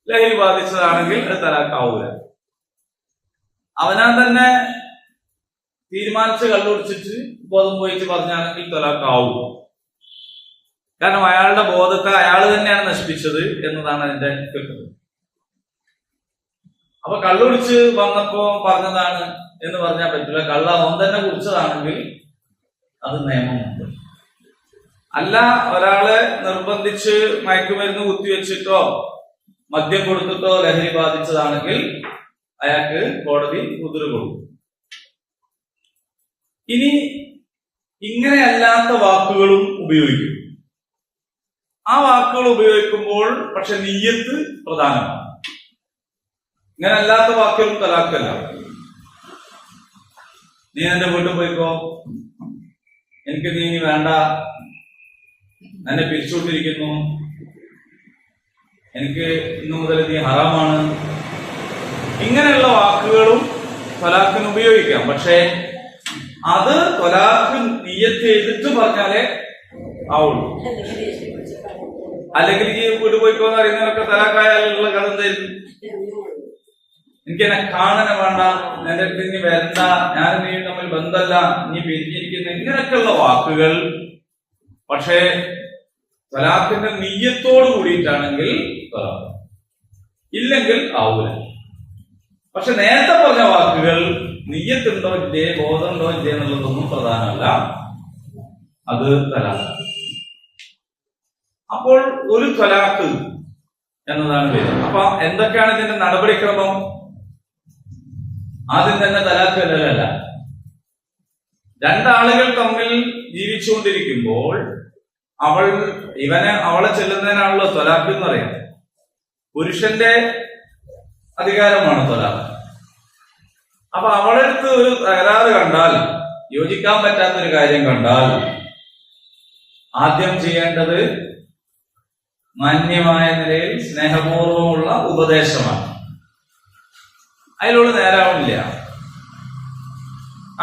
ലഹരി ബാധിച്ചതാണെങ്കിൽ അത് തലാഖാവൂല. അവനാൻ തന്നെ തീരുമാനിച്ച് കള്ളുപിടിച്ചിട്ട് ബോധം പോയിട്ട് പറഞ്ഞാണെങ്കിൽ തലാഖാവും. കാരണം അയാളുടെ ബോധത്തെ അയാൾ തന്നെയാണ് നശിപ്പിച്ചത് എന്നതാണ് അതിന്റെ കിട്ടുന്നത്. അപ്പൊ കള്ളുപിടിച്ച് വന്നപ്പോ പറഞ്ഞതാണ് എന്ന് പറഞ്ഞാൽ പറ്റില്ല. കള്ള അവൻ തന്നെ കുടിച്ചതാണെങ്കിൽ അത് നിയമമുണ്ട്. അല്ല, ഒരാളെ നിർബന്ധിച്ച് മയക്കുമരുന്ന് കുത്തിവെച്ചിട്ടോ മദ്യം കൊടുത്തിട്ടോ ലഹരി ബാധിച്ചതാണെങ്കിൽ അയാൾക്ക് കോടതി ഉതിര് കൊടുക്കും. ഇനി ഇങ്ങനെയല്ലാത്ത വാക്കുകളും ഉപയോഗിക്കും. ആ വാക്കുകൾ ഉപയോഗിക്കുമ്പോൾ പക്ഷെ നിയ്യത്ത് പ്രധാനമാണ്. ഇങ്ങനെ അല്ലാത്ത വാക്കുകളും തലാഖല്ല. നീ എന്റെ വീട്ടിൽ പോയിക്കോ, എനിക്ക് നീ വേണ്ട, എന്നെ പിരിച്ചുകൊണ്ടിരിക്കുന്നു, എനിക്ക് ഇന്നു മുതൽ നീ ഹറാമാണ്, ഇങ്ങനെയുള്ള വാക്കുകളും തലാഖിന് ഉപയോഗിക്കാം. പക്ഷേ അത് തലാഖ് നിയ്യത്ത് ചെയ്തിട്ട് പറഞ്ഞാലേ ആവുള്ളൂ. അല്ലെങ്കിൽ ഈ വീട് പോയിക്കോന്ന് അറിയുന്നവരൊക്കെ തലാഖായാലുള്ള കഥ എന്തായിരുന്നു? എനിക്ക് എന്നെ കാണാൻ വേണ്ട, എന്റെ അടുത്ത് ഇനി വരണ്ട, ഞാൻ നീ തമ്മിൽ ബന്ധമല്ല, നീ പിരിഞ്ഞിരിക്കുന്ന ഇങ്ങനെയൊക്കെയുള്ള വാക്കുകൾ പക്ഷേ തലാഖിന്റെ നിയ്യത്തോട് കൂടിയിട്ടാണെങ്കിൽ തലാഖ്, ഇല്ലെങ്കിൽ ആവൂല. പക്ഷെ നേരത്തെ പറഞ്ഞ വാക്കുകൾ നിയ്യത്തുണ്ടോ ഇല്ലേ, ബോധമുണ്ടോ ഇല്ലേ എന്നുള്ളതൊന്നും പ്രധാനമല്ല, അത് തലാഖ്. അപ്പോൾ ഒരു തലാഖ് എന്നതാണ് പേര്. അപ്പൊ എന്തൊക്കെയാണ് ഇതിന്റെ നടപടിക്രമം? ആദ്യം തന്നെ തലാഖ് അല്ലല്ല. രണ്ടാളുകൾ തമ്മിൽ ജീവിച്ചുകൊണ്ടിരിക്കുമ്പോൾ അവളെ ചെല്ലുന്നതിനാണല്ലോ തലാഖ് എന്ന് പറയാം. പുരുഷന്റെ അധികാരമാണ് തലാഖ്. അപ്പൊ അവളെടുത്ത് ഒരു തകരാറ് കണ്ടാൽ, യോജിക്കാൻ പറ്റാത്തൊരു കാര്യം കണ്ടാൽ ആദ്യം ചെയ്യേണ്ടത് മാന്യമായ നിലയിൽ സ്നേഹപൂർവമുള്ള ഉപദേശമാണ്. അതിലുള്ള നേരാവണില്ല.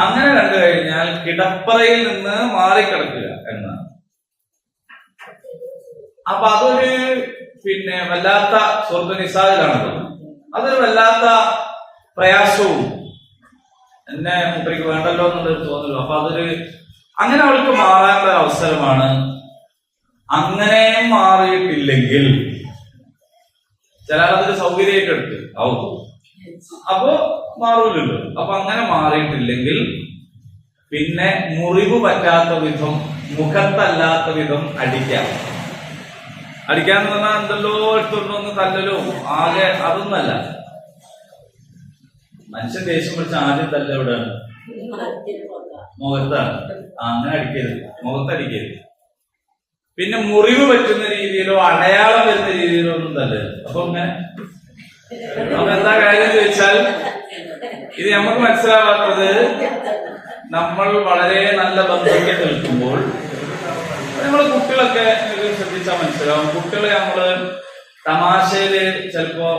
അങ്ങനെ കണ്ടു കഴിഞ്ഞാൽ കിടപ്പറയിൽ നിന്ന് മാറിക്കിടക്കുക എന്നാണ്. അപ്പൊ അതൊരു വല്ലാത്ത സുഹൃത്തു നിസാദിലാണത്. അതൊരു വല്ലാത്ത പ്രയാസവും എന്നെ മുട്ടയ്ക്ക് വേണ്ടല്ലോ എന്നുള്ളത് തോന്നലോ. അപ്പൊ അതൊരു അങ്ങനെ അവൾക്ക് മാറാനുള്ള അവസരമാണ്. അങ്ങനെ മാറിയിട്ടില്ലെങ്കിൽ ചില അതൊരു സൗകര്യമായിട്ട് എടുത്ത് ആവും, അപ്പൊ മാറൂലല്ലോ. അപ്പൊ അങ്ങനെ മാറിയിട്ടില്ലെങ്കിൽ പിന്നെ മുറിവ് പറ്റാത്ത വിധം, മുഖത്തല്ലാത്ത വിധം അടിക്കാന്ന് പറഞ്ഞാൽ എന്തല്ലോ എടുത്തോണ്ടൊന്ന് തല്ലലോ ആകെ അതൊന്നല്ല. മനുഷ്യൻ ദേഷ്യം പിടിച്ച ആദ്യം തല്ല എവിടെയാണ്? മുഖത്താണ്. അങ്ങനെ അടിക്കരുത്, മുഖത്തടിക്കരുത്. പിന്നെ മുറിവ് പറ്റുന്ന രീതിയിലോ അടയാളം വരുന്ന രീതിയിലോ ഒന്നും തല്ലരുത്. അപ്പൊ എന്താ കാര്യം ചോദിച്ചാൽ, ഇത് നമുക്ക് മനസ്സിലാവാത്തത്, നമ്മൾ വളരെ നല്ല ബന്ധത്തിൽ നിൽക്കുമ്പോൾ നമ്മള് കുട്ടികളൊക്കെ ശ്രദ്ധിച്ചാൽ മനസ്സിലാവും. കുട്ടികളെ നമ്മള് തമാശയില് ചിലപ്പോ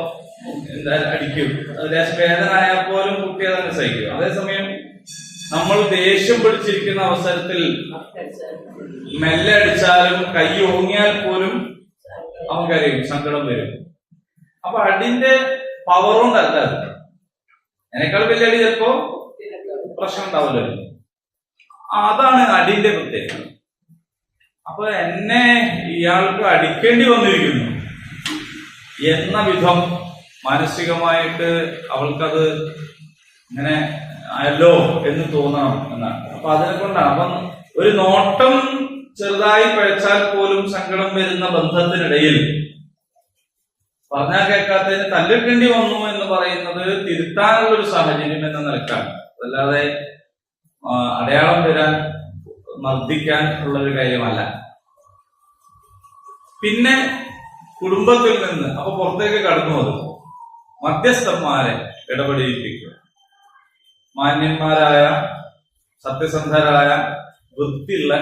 അടിക്കും, ദേശം വേദന ആയാൽ പോലും കുട്ടിയെ തന്നെ സഹിക്കും. അതേസമയം നമ്മൾ ദേഷ്യം പിടിച്ചിരിക്കുന്ന അവസരത്തിൽ മെല്ലെ അടിച്ചാലും കൈ ഓങ്ങിയാൽ പോലും നമുക്കറിയും സങ്കടം വരും. അപ്പൊ അടിന്റെ പവർ കൊണ്ടല്ല, അതിനേക്കാൾ വലിയ അടി ചിലപ്പോ പ്രശ്നം ഉണ്ടാവില്ലല്ലോ. അതാണ് അടിന്റെ പ്രത്യേകത. അപ്പൊ എന്നെ ഇയാൾക്ക് അടിക്കേണ്ടി വന്നിരിക്കുന്നു എന്ന വിധം മാനസികമായിട്ട് അവൾക്കത് ഇങ്ങനെ ആയല്ലോ എന്ന് തോന്നണം എന്നാണ്. അപ്പൊ അതിനെ കൊണ്ടാണ്. അപ്പം ഒരു നോട്ടം ചെറുതായി പഴച്ചാൽ പോലും സങ്കടം വരുന്ന ബന്ധത്തിനിടയിൽ പറഞ്ഞാൽ കേൾക്കാത്തതിന് തല്ലിട്ടേണ്ടി വന്നു എന്ന് പറയുന്നത് തിരുത്താനുള്ള ഒരു സാഹചര്യം എന്ന നിലക്കാണ്. അതല്ലാതെ അടയാളം വരാൻ, മർദ്ദിക്കാൻ ഉള്ളൊരു കാര്യമല്ല. പിന്നെ കുടുംബത്തിൽ നിന്ന് അപ്പൊ പുറത്തേക്ക് കടന്നു വന്നു മധ്യസ്ഥന്മാരെ ഇടപെടിപ്പിക്കുക. മാന്യന്മാരായ, സത്യസന്ധരായ, വൃത്തിയുള്ള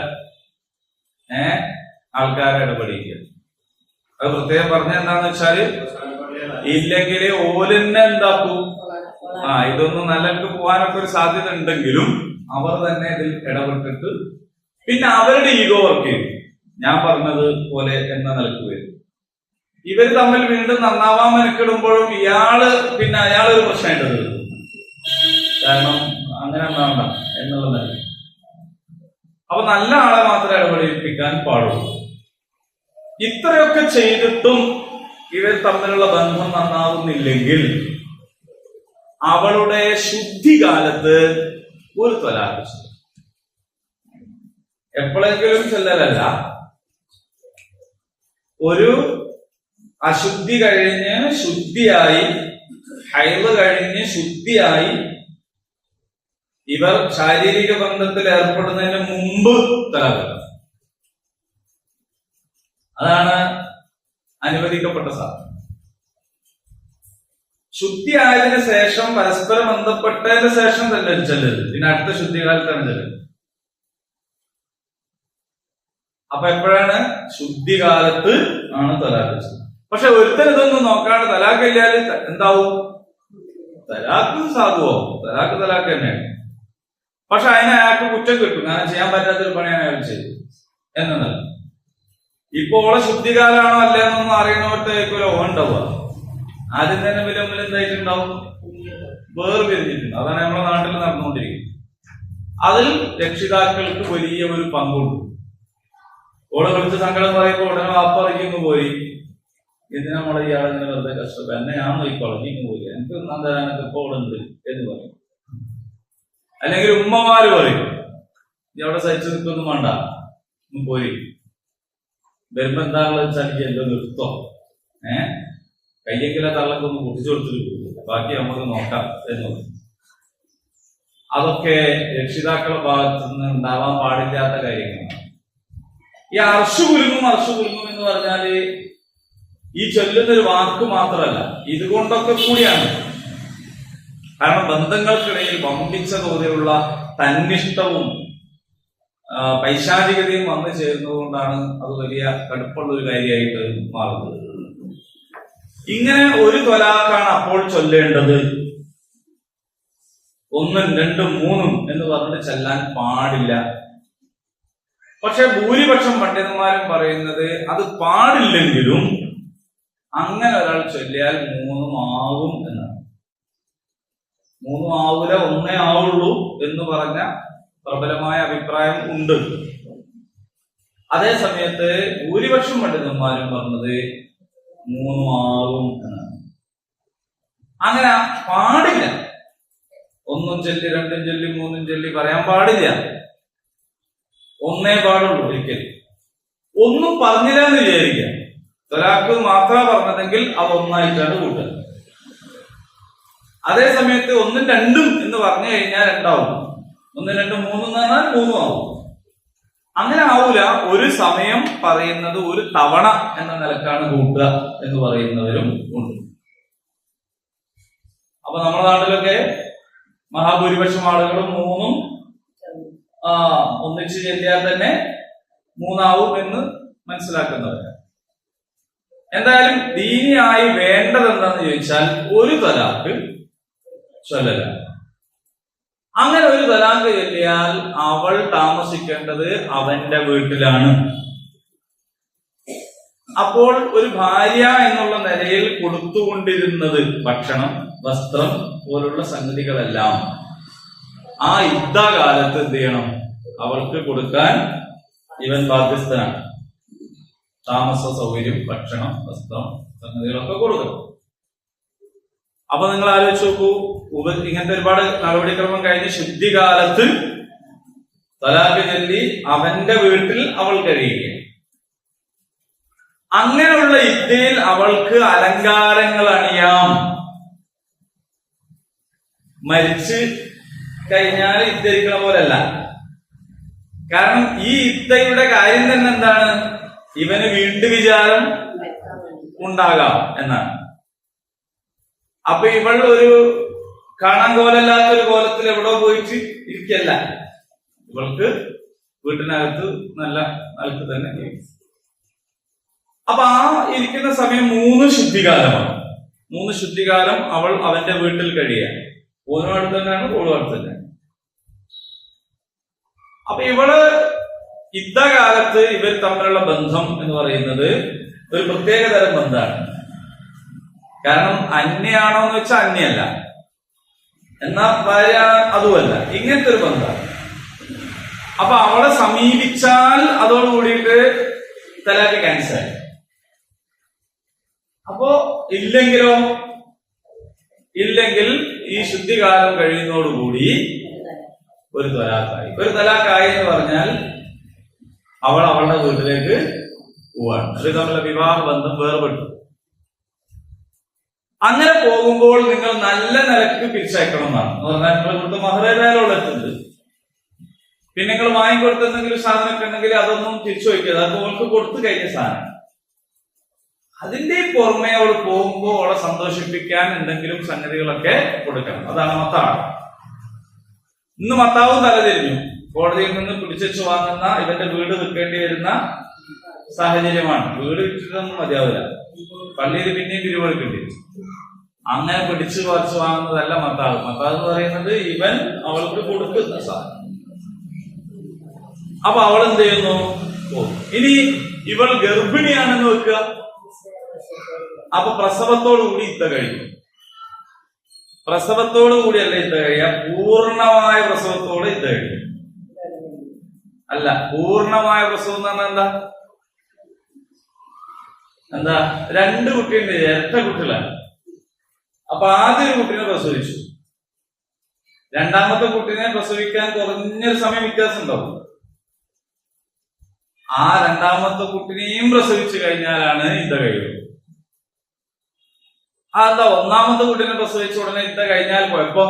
ആൾക്കാരെ ഇടപെടിക്കുക. അത് പ്രത്യേകം പറഞ്ഞ എന്താന്ന് വെച്ചാല്, ഇല്ലെങ്കിൽ ഓലെന്നെ എന്താക്കൂ, ഇതൊന്നും നല്ലവർക്ക് പോകാനൊക്കെ ഒരു സാധ്യത ഉണ്ടെങ്കിലും അവർ തന്നെ ഇതിൽ ഇടപെട്ടിട്ട് പിന്നെ അവരുടെ ഈഗോ വർക്ക് ചെയ്യും. ഞാൻ പറഞ്ഞത് പോലെ എന്ന നിലക്ക് വരും. ഇവര് തമ്മിൽ വീണ്ടും നന്നാവാൻ മെനക്കിടുമ്പോഴും അയാളൊരു പ്രശ്നമായിട്ട് തീർക്കും. കാരണം അങ്ങനെ ഉണ്ടാവണ്ട എന്നുള്ള നില. അപ്പൊ നല്ല ആളെ മാത്രമേ ഇടപെടിപ്പിക്കാൻ പാടുള്ളൂ. ഇത്രയൊക്കെ ചെയ്തിട്ടും ഇവർ തമ്മിലുള്ള ബന്ധം നന്നാവുന്നില്ലെങ്കിൽ അവളുടെ ശുദ്ധികാലത്ത് ഒരു ത്വലാഖ് എപ്പോഴെങ്കിലും ചെല്ലലല്ല, ഒരു അശുദ്ധി കഴിഞ്ഞ് ശുദ്ധിയായി, ഹൈള് കഴിഞ്ഞ് ശുദ്ധിയായി ഇവർ ശാരീരിക ബന്ധത്തിൽ ഏർപ്പെടുന്നതിന് മുമ്പ് തലാഖ്. അതാണ് അനുവദിക്കപ്പെട്ട സാധനം. ശുദ്ധിയായതിനു ശേഷം പരസ്പരം ബന്ധപ്പെട്ടതിന് ശേഷം തന്നെ ചെല്ലരുത്. പിന്നെ അടുത്ത ശുദ്ധികാലത്താണ് ചെല്ലരുത്. അപ്പൊ എപ്പോഴാണ്? ശുദ്ധികാലത്ത് ആണ് തലാഖ്. പക്ഷെ ഒരുത്തൻ ഇതൊന്നും നോക്കാണ്ട് തലാഖ് ഇല്ലാൽ എന്താവും? തലാഖ് സാധുവാവും. തലാഖ് തന്നെയാണ്. പക്ഷെ അതിനെ അയാൾക്ക് കുറ്റം കിട്ടും. കാരണം ചെയ്യാൻ പറ്റാത്തൊരു പണിയാണ് അയാൾ ചെയ്തത് എന്നല്ല. ഇപ്പൊ ഓളെ ശുദ്ധികാലാണോ അല്ലെന്നൊന്നും അറിയണവർത്തേക്കൊരു ഉണ്ടാവുക. ആദ്യം തന്നെ വലിയ മുമ്പിൽ എന്തായിട്ടുണ്ടാവും? വേർപിരിഞ്ഞിട്ടുണ്ട്. അതാണ് നമ്മുടെ നാട്ടിൽ നടന്നുകൊണ്ടിരിക്കുന്നത്. അതിൽ രക്ഷിതാക്കൾക്ക് വലിയ ഒരു പങ്കുണ്ട്. ഓളെ വിളിച്ച് സങ്കടം പറയുമ്പോൾ ഉടനെ വാപ്പറിക്കുന്നു പോയി, ഇതിന് നമ്മളെ ഇയാളിങ്ങനെ വെറുതെ കഷ്ടപ്പെട്ട എന്നെ ഞാൻ നോക്കിക്കോളാം, നീ പോയി, എനിക്ക് ഒന്നാം തരാനൊക്കെ ഇപ്പോൾ ഉണ്ട് എന്ന് പറയും. അല്ലെങ്കിൽ ഉമ്മമാര് പറയും, നീ അവിടെ സഹിച്ചു നിൽക്കൊന്നും വേണ്ട, ഒന്ന് പോയി, വരുമ്പോ എന്താണെന്ന് വെച്ചാൽ എല്ലാം നിർത്തോ, കയ്യെങ്കിലെ തള്ളൊക്കെ ഒന്ന് പൊട്ടിച്ചു കൊടുത്തിട്ട് ബാക്കി നമുക്ക് നോക്കാം എന്ന് പറയും. അതൊക്കെ രക്ഷിതാക്കളുടെ ഭാഗത്തു നിന്ന് ഉണ്ടാവാൻ പാടില്ലാത്ത കാര്യങ്ങളാണ്. ഈ അർഷു കുലുങ്ങും എന്ന് പറഞ്ഞാല് ഈ ചൊല്ലുന്നൊരു വാക്ക് മാത്രമല്ല, ഇതുകൊണ്ടൊക്കെ കൂടിയാണ്. കാരണം ബന്ധങ്ങൾക്കിടയിൽ വമ്പിച്ച തോതിലുള്ള തന്നിഷ്ടവും പൈശാചികതയും വന്നു ചേരുന്നതുകൊണ്ടാണ് അത് വലിയ കടുപ്പുള്ള ഒരു കാര്യമായിട്ട് മാറുന്നത്. ഇങ്ങനെ ഒരു ത്വലാഖാണ് അപ്പോൾ ചൊല്ലേണ്ടത്. 1, 2, 3 എന്ന് പറഞ്ഞിട്ട് ചെല്ലാൻ പാടില്ല. പക്ഷെ ഭൂരിപക്ഷം പണ്ഡിതന്മാരും പറയുന്നത് അത് പാടില്ലെങ്കിലും അങ്ങനെ ഒരാൾ ചൊല്ലിയാൽ 3 ആവും എന്നാണ്. 3 ആവൂല, 1 ആവുള്ളൂ എന്ന് പറഞ്ഞ പ്രബലമായ അഭിപ്രായം ഉണ്ട്. അതേ സമയത്ത് ഭൂരിപക്ഷം പണ്ഡിതന്മാരും പറഞ്ഞത് 3 ആവും എന്നാണ്. അങ്ങനെ പാടില്ല. 1 ചൊല്ലി 2 ചൊല്ലി 3 ചൊല്ലി പറയാൻ പാടില്ല. 1 പാടുള്ളൂ. ഒരിക്കൽ ഒന്നും പറഞ്ഞില്ല എന്ന് വിചാരിക്കാം. ഒരാൾക്ക് മാത്രം പറഞ്ഞതെങ്കിൽ അത് 1 ആയിട്ടാണ് കൂട്ടുക. അതേ സമയത്ത് 1, 2 എന്ന് പറഞ്ഞു കഴിഞ്ഞാൽ 2 ആവും. 1, 2, 3 എന്ന് പറഞ്ഞാൽ 3 ആവും. അങ്ങനെ ആവൂല. ഒരു സമയം പറയുന്നത് ഒരു തവണ എന്ന നിലക്കാണ് കൂട്ടുക എന്ന് പറയുന്നവരും ഉണ്ട്. അപ്പൊ നമ്മുടെ നാട്ടിലൊക്കെ മഹാഭൂരിപക്ഷം ആളുകളും 3 ഒന്നിച്ച് ചെല്ലിയാൽ തന്നെ 3 ആവും എന്ന് മനസ്സിലാക്കുന്നവരാണ്. എന്തായാലും ദീനിയായി വേണ്ടത് എന്താന്ന് ചോദിച്ചാൽ ഒരു തലാഖ് ചൊല്ലല. അങ്ങനെ ഒരു തലാഖ് ചൊല്ലിയാൽ അവൾ താമസിക്കേണ്ടത് അവന്റെ വീട്ടിലാണ്. അപ്പോൾ ഒരു ഭാര്യ എന്നുള്ള നിലയിൽ കൊടുത്തുകൊണ്ടിരുന്നത് ഭക്ഷണം, വസ്ത്രം പോലുള്ള സംഗതികളെല്ലാം ആ യുദ്ധകാലത്ത് എന്ത് ചെയ്യണം? അവൾക്ക് കൊടുക്കാൻ ഇവൻ ബാധ്യസ്ഥനാണ്. താമസ സൗകര്യം, ഭക്ഷണം, വസ്ത്രം, സംഗതികളൊക്കെ കൊടുക്കണം. അപ്പൊ നിങ്ങൾ ആലോചിച്ച് നോക്കൂ, ഇങ്ങനത്തെ ഒരുപാട് നടപടിക്രമം കഴിഞ്ഞ് ശുദ്ധികാലത്ത് തലാഖ് ചൊല്ലി അവന്റെ വീട്ടിൽ അവൾ കഴിയുക. അങ്ങനെയുള്ള ഇദ്ദയിൽ അവൾക്ക് അലങ്കാരങ്ങൾ അണിയാം. മരിച്ച് കഴിഞ്ഞാൽ ഇദ്ദരിക്കണ പോലല്ല. കാരണം ഈ ഇദ്ദയുടെ കാര്യം തന്നെ എന്താണ്? ഇവന് വീണ്ടും വിചാരം ഉണ്ടാകാം എന്നാണ്. അപ്പൊ ഇവൾ ഒരു കാണാൻ കോലല്ലാത്ത ഒരു കോലത്തിൽ എവിടോ പോയിട്ട് ഇരിക്കല്ല. ഇവൾക്ക് വീട്ടിനകത്ത് നല്ല നിലത്ത് തന്നെ ഇരിക്കും. അപ്പൊ ആ ഇരിക്കുന്ന സമയം 3 ശുദ്ധികാലമാണ്. 3 ശുദ്ധികാലം അവൾ അവന്റെ വീട്ടിൽ കഴിയാൻ. ഓരോ അടുത്ത് തന്നെയാണ്, ഓരോ അടുത്ത് തന്നെയാണ്. അപ്പൊ ഇവള് യുദ്ധകാലത്ത് ഇവർ തമ്മിലുള്ള ബന്ധം എന്ന് പറയുന്നത് ഒരു പ്രത്യേക തരം ബന്ധമാണ്. കാരണം അന്യാണോ എന്ന് വെച്ചാൽ അന്യല്ല, എന്നാ ഭാര്യ അതുമല്ല, ഇങ്ങനത്തെ ഒരു ബന്ധമാണ്. അപ്പൊ അവളെ സമീപിച്ചാൽ അതോടുകൂടിയിട്ട് തലാഖ് ക്യാൻസൽ. അപ്പോ ഇല്ലെങ്കിൽ ഈ ശുദ്ധികാലം കഴിയുന്നതോടുകൂടി ഒരു തലാഖായി. ഒരു തലാഖായി എന്ന് പറഞ്ഞാൽ അവൾ അവളുടെ വീട്ടിലേക്ക് പോവാണ്. അത് തമ്മിലുള്ള വിവാഹ ബന്ധം വേർപെട്ടു. അങ്ങനെ പോകുമ്പോൾ നിങ്ങൾ നല്ല നിലക്ക് പിരിച്ചയക്കണം എന്നാണ്. എന്ന് പറഞ്ഞാൽ നിങ്ങൾ ഇവിടുത്തെ മഹറേതായാലും എത്തുന്നത്. പിന്നെ നിങ്ങൾ വാങ്ങിക്കൊടുത്ത എന്തെങ്കിലും സാധനമൊക്കെ ഉണ്ടെങ്കിൽ അതൊന്നും തിരിച്ചു വയ്ക്കരുത്. അത് അവൾക്ക് കൊടുത്തു കഴിഞ്ഞ സാധനം. അതിന്റെ പുറമെ അവൾ പോകുമ്പോൾ അവളെ സന്തോഷിപ്പിക്കാൻ എന്തെങ്കിലും സംഗതികളൊക്കെ കൊടുക്കണം. അതാണ് മത്താവ്. ഇന്ന് മത്താവ് തലതിരിഞ്ഞു. കോടതിയിൽ നിന്ന് പിടിച്ചു വാങ്ങുന്ന ഇവന്റെ വീട് വിൽക്കേണ്ടി വരുന്ന സാഹചര്യമാണ്. വീട് വിറ്റിട്ടൊന്നും മതിയാവില്ല. പള്ളിയിൽ പിന്നെയും പിരിവെടുക്കേണ്ടി വരും. അങ്ങനെ പിടിച്ചു പറിച്ചു വാങ്ങുന്നതല്ല മത്താവ്. മത്താവ് എന്ന് പറയുന്നത് ഇവൻ അവൾക്ക് കൊടുക്കുന്ന സാധനം. അപ്പൊ അവൾ എന്ത് ചെയ്യുന്നു? ഇനി ഇവൾ ഗർഭിണിയാണെന്ന് വെക്കുക. അപ്പൊ പ്രസവത്തോടു കൂടി ഇത്ത കഴിയും. പ്രസവത്തോടു കൂടിയല്ല ഇത്ത കഴിയുക, പൂർണ്ണമായ പ്രസവത്തോടെ ഇത്ത കഴിയും. അല്ല, പൂർണ്ണമായ പ്രസവം എന്ന് പറഞ്ഞാൽ എന്താ? 2 കുട്ടിയുണ്ട്, ഇരട്ട കുട്ടികളാണ്. അപ്പൊ ആദ്യ ഒരു കുട്ടീനെ പ്രസവിച്ചു. രണ്ടാമത്തെ കുട്ടീനെ പ്രസവിക്കാൻ കുറഞ്ഞൊരു സമയം വ്യത്യാസം ഉണ്ടാവും. ആ രണ്ടാമത്തെ കുട്ടിനെയും പ്രസവിച്ചു കഴിഞ്ഞാലാണ് ഇത്ത കഴിയുള്ളൂ. അതെന്താ? ഒന്നാമത്തെ കുട്ടീനെ പ്രസവിച്ച ഉടനെ ഇത്ത കഴിഞ്ഞാൽ കുഴപ്പം?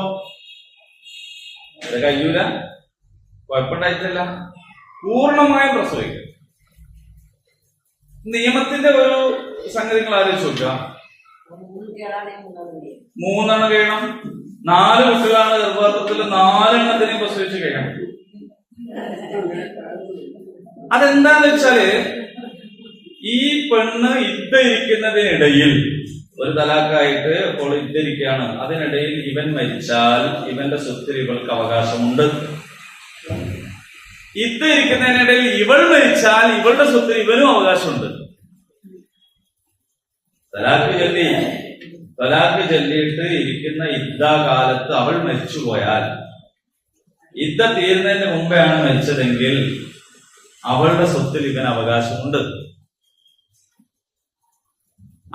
ഇത് കഴിയൂല, കുഴപ്പമുണ്ടായിട്ടില്ല. പൂർണ്ണമായും പ്രസവിക്കും. നിയമത്തിന്റെ ഒരു സംഗതി നിങ്ങൾ ആലോചിച്ച് നോക്കുക. 3 കഴിയണം. 4 കുട്ടികളാണ് ഗർഭപാത്രത്തിൽ, 4 പ്രസവിച്ച് കഴിയണം. അതെന്താന്ന് വെച്ചാല് ഈ പെണ്ണ് ഇരിക്കുന്നതിനിടയിൽ ഒരു തലാഖായിട്ട് അപ്പോൾ ഇരിക്കുകയാണ്, അതിനിടയിൽ ഇവൻ മരിച്ചാൽ ഇവന്റെ സ്വത്തിൽ ഇവൾക്ക് അവകാശമുണ്ട്. ഇരിക്കുന്നതിനിടയിൽ ഇവൾ മരിച്ചാൽ ഇവളുടെ സ്വത്തിൽ ഇവനും അവകാശമുണ്ട്. തലാഖ് ചൊല്ലിയിട്ട് ഇരിക്കുന്ന കാലത്ത് അവൾ മരിച്ചുപോയാൽ, തീരുന്നതിന് മുമ്പെയാണ് മരിച്ചതെങ്കിൽ അവളുടെ സ്വത്തിൽ ഇവൻ അവകാശമുണ്ട്.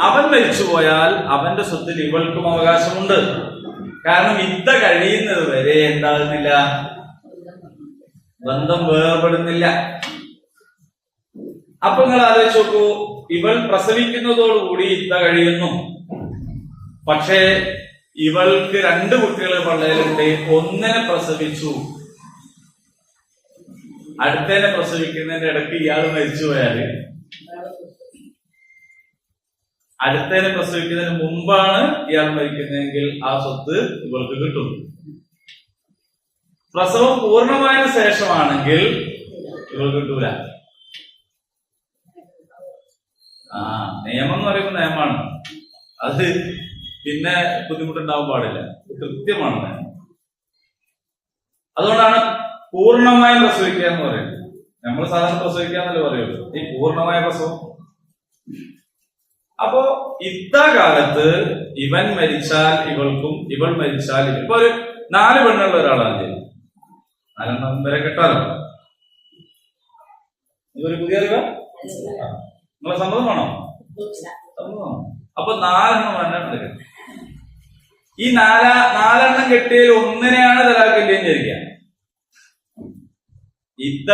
അവൻ മരിച്ചുപോയാൽ അവന്റെ സ്വത്തിൽ ഇവൾക്കും അവകാശമുണ്ട്. കാരണം കഴിയുന്നത് വരെ എന്താകുന്നില്ല, ബന്ധം വേർപെടുന്നില്ല. അപ്പൊ നിങ്ങൾ ആലോചിച്ച് നോക്കൂ, ഇവൾ പ്രസവിക്കുന്നതോടുകൂടി കഴിയുന്നു. പക്ഷേ ഇവൾക്ക് 2 കുട്ടികൾ പള്ളയിലുണ്ട്. ഒന്നിനെ പ്രസവിച്ചു, അടുത്തതിനെ പ്രസവിക്കുന്നതിന്റെ ഇടയ്ക്ക് ഇയാൾ മരിച്ചുപോയാല്, അടുത്തതിനെ പ്രസവിക്കുന്നതിന് മുമ്പാണ് ഇയാൾ മരിക്കുന്നതെങ്കിൽ ആ സ്വത്ത് ഇവൾക്ക് കിട്ടും. പ്രസവം പൂർണ്ണമായ ശേഷമാണെങ്കിൽ ഇവൾ കിട്ടൂല. നിയമം എന്ന് പറയുമ്പോൾ നിയമമാണ്, അത് പിന്നെ ബുദ്ധിമുട്ടുണ്ടാവാൻ പാടില്ല, കൃത്യമാണ് നിയമം. അതുകൊണ്ടാണ് പൂർണ്ണമായും പ്രസവിക്കുക എന്ന് പറയുന്നത്. നമ്മൾ സാധാരണ പ്രസവിക്കാന്നല്ലേ പറയുള്ളൂ, ഈ പൂർണ്ണമായ പ്രസവം. അപ്പോ കാലത്ത് ഇവൻ മരിച്ചാൽ ഇവൾക്കും, ഇവൾ മരിച്ചാൽ ഇപ്പൊ ഒരു 4 പെണ്ണുള്ള ഒരാളാണ് ചെയ്യുന്നത്. 4 വരെ കെട്ടാലോ? ഇതൊരു പുതിയ അറിവ? നിങ്ങളെ സമ്മതമാണോ? സമ്മതമാണോ? അപ്പൊ 4 എടുക്കാം. ഈ 4 കെട്ടിയതിൽ ഒന്നിനെയാണ് തലാഖില്ലേന്ന് വിചാരിക്കുക.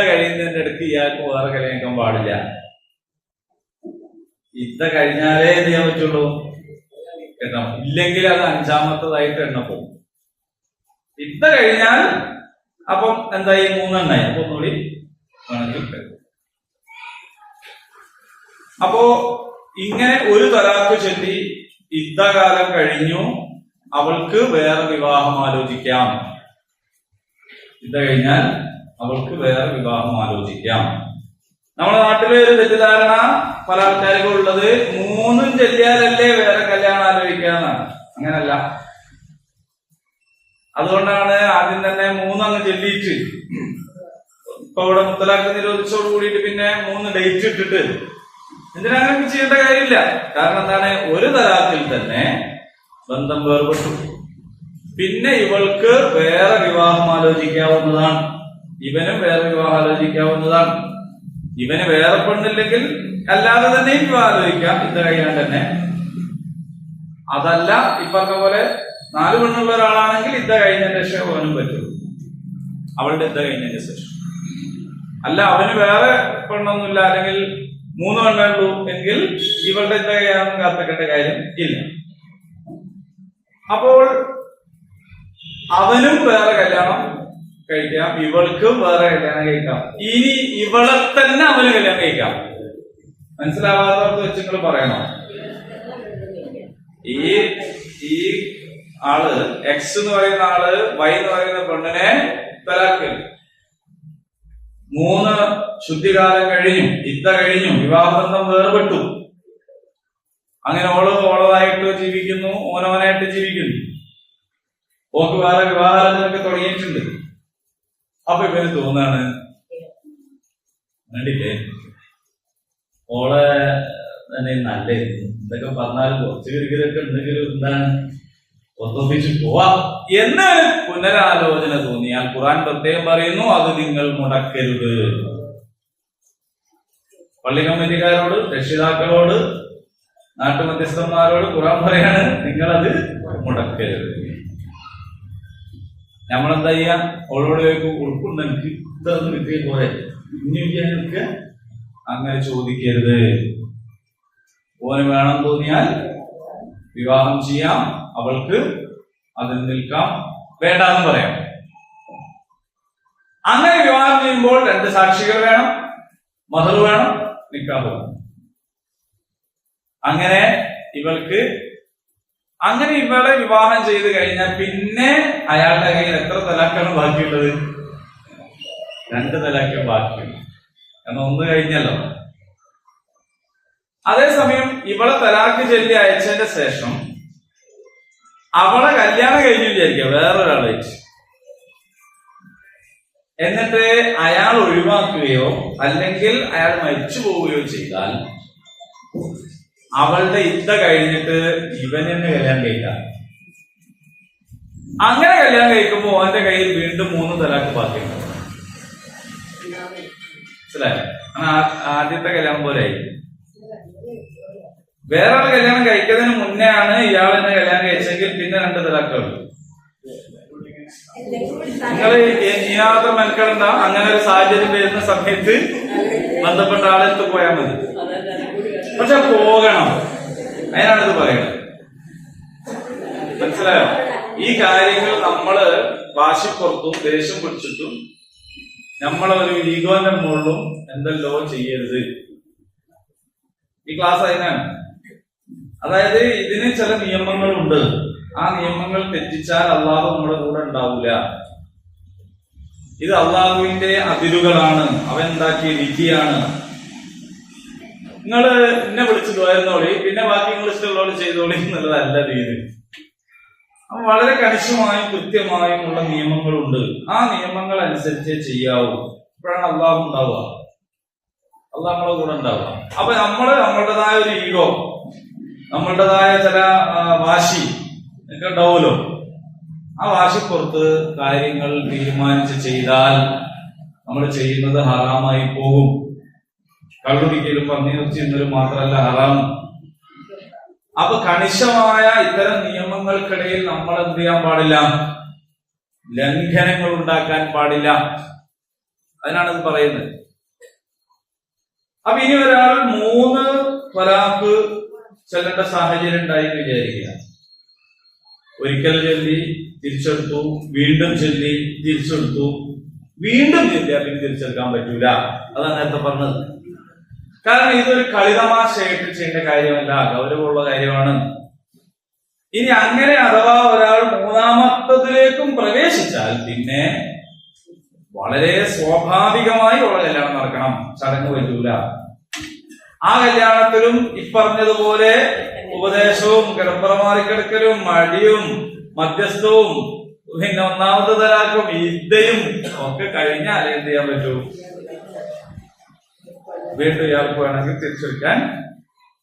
കഴിയുന്നതിന്റെ ഇടയ്ക്ക് ഇയാൾക്ക് വേറെ കല്യാണിക്കാൻ പാടില്ല. കഴിഞ്ഞാലേ എന്ത് ചെയ്യാൻ പറ്റുള്ളൂ, കേട്ടോ. ഇല്ലെങ്കിൽ അത് 5ാമത്തതായിട്ട് എണ്ണ പോകും. കഴിഞ്ഞാൽ അപ്പം എന്തായി, 3 എണ്ണായി. അപ്പൊ ഒന്നുകൂടി വേണമെങ്കിൽ. അപ്പോ ഇങ്ങനെ ഒരു തലാഖ് ചൊല്ലി കാലം കഴിഞ്ഞു, അവൾക്ക് വേറെ വിവാഹം ആലോചിക്കാം. കഴിഞ്ഞാൽ അവൾക്ക് വേറെ വിവാഹം ആലോചിക്കാം. നമ്മുടെ നാട്ടിലെ ഒരു തെറ്റിദ്ധാരണ പല ആൾക്കാർക്കും ഉള്ളത്, 3 ചൊല്ലിയാലല്ലേ വേറെ കല്യാണം ആലോചിക്കാന്നാണ്. അങ്ങനല്ല. അതുകൊണ്ടാണ് ആദ്യം തന്നെ 3 അങ്ങ് ചൊല്ലിയിട്ട്, ഇപ്പൊ ഇവിടെ മുത്തലാഖ് നിരോധിച്ചോട് കൂടിയിട്ട് പിന്നെ 3 ഡേറ്റ് ഇട്ടിട്ട് എന്തിനങ്ങനെ ചെയ്യേണ്ട കാര്യമില്ല. കാരണം എന്താണ്, ഒരു തലാഖിൽ തന്നെ ബന്ധം വേർപെട്ടു. പിന്നെ ഇവൾക്ക് വേറെ വിവാഹം ആലോചിക്കാവുന്നതാണ്, ഇവനും വേറെ വിവാഹം ആലോചിക്കാവുന്നതാണ്. ഇവന് വേറെ പെണ്ണില്ലെങ്കിൽ അല്ലാതെ തന്നെ വിവാഹം ആലോചിക്കാം, കഴിയാൻ തന്നെ. അതല്ല, ഇപ്പറഞ്ഞ പോലെ 4 പെണ്ണുള്ള ഒരാളാണെങ്കിൽ കഴിഞ്ഞതിന്റെ ശേഷം അവനും പറ്റും, അവളുടെ കഴിഞ്ഞതിന്റെ ശേഷം. അല്ല, അവന് വേറെ പെണ്ണൊന്നുമില്ല, അല്ലെങ്കിൽ 3 പെണ്ണുള്ളൂ എങ്കിൽ ഇവളുടെ കഴിയാനും കാത്തിക്കേണ്ട കാര്യം ഇല്ല. അപ്പോൾ അവനും വേറെ കല്യാണം കഴിക്കാം, ഇവൾക്കും വേറെ കല്യാണം കഴിക്കാം. ഇനി ഇവളെ തന്നെ അവന് കല്യാണം കഴിക്കാം. മനസ്സിലാവാത്തവർക്ക് വെച്ച് നിങ്ങൾ പറയണം. ഈ ആള് എക്സ് എന്ന് പറയുന്ന ആള് വൈ എന്ന് പറയുന്ന പെണ്ണിനെ തലാഖ് 3 ശുദ്ധികാലം കഴിഞ്ഞു, കഴിഞ്ഞു, വിവാഹബന്ധം വേർപെട്ടു. അങ്ങനെ ഓളതായിട്ട് ജീവിക്കുന്നു, ഓനോനായിട്ട് ജീവിക്കുന്നു. ഓക്ക് വേറെ വിവാഹാലോചനയൊക്കെ തുടങ്ങിയിട്ടുണ്ട്. അപ്പൊ ഇവന് തോന്നാണ്, കണ്ടില്ലേ ഓളെ തന്നെ നല്ലായിരുന്നു, എന്തൊക്കെ പറഞ്ഞാലും കുറച്ച് കിരികിലൊക്കെ ഉണ്ടെങ്കിലും എന്താണ് ഒത്തൊപ്പിച്ച് പോവാം എന്ന് പുനരാലോചന തോന്നിയാൽ ഖുർആൻ പ്രത്യേകം പറയുന്നു, അത് നിങ്ങൾ മുടക്കരുത്. പള്ളി കമ്മിറ്റിക്കാരോട്, രക്ഷിതാക്കളോട്, നാട്ടുമധ്യസ്ഥന്മാരോട് ഖുർആൻ പറയാണ്, നിങ്ങളത് മുടക്കരുത്. നമ്മളെന്താ ചെയ്യാ, അവളോട് ഉൾക്കൊണ്ട് എനിക്ക് ഇതൊന്ന് കിട്ടിയ പോലെ ഇനി എനിക്ക് അങ്ങനെ ചോദിക്കരുത്. ഓന് വേണം തോന്നിയാൽ വിവാഹം ചെയ്യാം, അവൾക്ക് അതിൽ നിൽക്കാം, വേണ്ടാന്ന് പറയാം. അങ്ങനെ വിവാഹം ചെയ്യുമ്പോൾ 2 സാക്ഷികൾ വേണം, മഹർ വേണം, നിക്കാഹ് വേണം. അങ്ങനെ ഇവളെ വിവാഹം ചെയ്ത് കഴിഞ്ഞാൽ പിന്നെ അയാളുടെ കയ്യിൽ എത്ര തലാഖാണ് ബാക്കിയുള്ളത്? 2 തലാഖ് ബാക്കിയുണ്ട്. കാരണം ഒന്ന് കഴിഞ്ഞല്ലോ. അതേസമയം ഇവളെ തലാക്ക് ചൊല്ലി അയച്ചതിന്റെ ശേഷം അവളെ കല്യാണം കഴിഞ്ഞു വിചാരിക്കുക വേറൊരാൾ വെച്ച്, എന്നിട്ട് അയാൾ ഒഴിവാക്കുകയോ അല്ലെങ്കിൽ അയാൾ മരിച്ചു പോവുകയോ ചെയ്താൽ അവളുടെ ഇദ്ദ കഴിഞ്ഞിട്ട് ഇവനെ കല്യാണം കഴിക്കാം. അങ്ങനെ കല്യാണം കഴിക്കുമ്പോൾ അവന്റെ കയ്യിൽ വീണ്ടും 3 തലാക്ക് ബാക്കിയുണ്ട്. മനസ്സിലായോ? ആദ്യത്തെ കല്യാണം പോലെ ആയി. വേറെ ആൾ കല്യാണം കഴിക്കുന്നതിന് മുന്നേ ആണ് ഇയാൾ എന്നെ കല്യാണം കഴിച്ചെങ്കിൽ പിന്നെ 2 തലാക്കുകളുണ്ട്. നിങ്ങൾ യാതൊരു മെനക്കെടണ്ട. അങ്ങനെ ഒരു സാഹചര്യം വരുന്ന സമയത്ത് ബന്ധപ്പെട്ട ആളെടുത്ത് പോയാൽ മതി. പക്ഷെ പോകണം, അതിനാണിത് പറയുന്നത്. മനസ്സിലായോ? ഈ കാര്യങ്ങൾ നമ്മള് വാശിപ്പുറത്തും ദേഷ്യം പിടിച്ചിട്ടും നമ്മളൊരു ഈഗോന്റെ മുകളിലും എന്തല്ലോ ചെയ്യരുത്. ഈ ക്ലാസ് അതിനാണ്. അതായത് ഇതിന് ചില നിയമങ്ങളുണ്ട്. ആ നിയമങ്ങൾ തെറ്റിച്ചാൽ അള്ളാഹു നമ്മുടെ കൂടെ ഉണ്ടാവില്ല. ഇത് അള്ളാഹുവിന്റെ അതിരുകളാണ്, അവൻ ഉണ്ടാക്കിയ വിധിയാണ്. നിങ്ങൾ എന്നെ വിളിച്ചു പോയിരുന്നോളി, പിന്നെ ബാക്കി നിങ്ങൾ ഇഷ്ടമുള്ളവർ ചെയ്തോളി എന്നുള്ളതല്ല രീതി. അപ്പൊ വളരെ കണിശമായും കൃത്യമായും ഉള്ള നിയമങ്ങളുണ്ട്. ആ നിയമങ്ങൾ അനുസരിച്ചേ ചെയ്യാവൂ. ഇപ്പോഴാണ് അള്ളാഹു ഉണ്ടാവുക, അള്ളാഹ് നമ്മളെ കൂടെ ഉണ്ടാവുക. അപ്പൊ നമ്മളുടേതായ ഒരു ഈഗോ, നമ്മളുടേതായ ചില വാശി ഒക്കെ ഉണ്ടാവുമല്ലോ. ആ വാശിപ്പുറത്ത് കാര്യങ്ങൾ തീരുമാനിച്ച് ചെയ്താൽ നമ്മൾ ചെയ്യുന്നത് ഹറാമായി പോകും. കള്ളുടിക്കലും പന്നിയിറച്ചിയും മാത്രമല്ല ഹറാം. അപ്പൊ കണിശമായ ഇത്തരം നിയമങ്ങൾക്കിടയിൽ നമ്മൾ എന്ത് ചെയ്യാൻ പാടില്ല? ലംഘനങ്ങൾ ഉണ്ടാക്കാൻ പാടില്ല. അതിനാണ് ഇത് പറയുന്നത്. അപ്പൊ ഇനി ഒരാൾ 3 തലാഖ് ചൊല്ലേണ്ട സാഹചര്യം ഉണ്ടായി വിചാരിക്കുക. ഒരിക്കൽ ചൊല്ലി തിരിച്ചെടുത്തു, വീണ്ടും ചൊല്ലി തിരിച്ചെടുത്തു, വീണ്ടും ചൊല്ലിയാൽ പിന്നെ തിരിച്ചെടുക്കാൻ പറ്റൂല. അതാണ് നേരത്തെ പറഞ്ഞത്. കാരണം ഇതൊരു കളിതമാശയായിട്ട് ചെയ്യേണ്ട കാര്യമല്ല, ഗൗരവമുള്ള കാര്യമാണ്. ഇനി അങ്ങനെ അഥവാ ഒരാൾ 3ാമത്തതിലേക്കും പ്രവേശിച്ചാൽ പിന്നെ വളരെ സ്വാഭാവികമായി ഉള്ള കല്യാണം നടക്കണം, ചടങ്ങ് പറ്റൂല. ആ കല്യാണത്തിലും ഇപ്പറഞ്ഞതുപോലെ ഉപദേശവും കിടപ്പറമാറിക്കിടക്കലും മടിയും മധ്യസ്ഥവും പിന്നെ 1ാമത്തെ തലാക്കും ഇദ്ദയും ഒക്കെ കഴിഞ്ഞാൽ എന്ത് ചെയ്യാൻ പറ്റൂ? വീണ്ടും ഇയാൾക്ക് വേണമെങ്കിൽ തിരിച്ചെടുക്കാൻ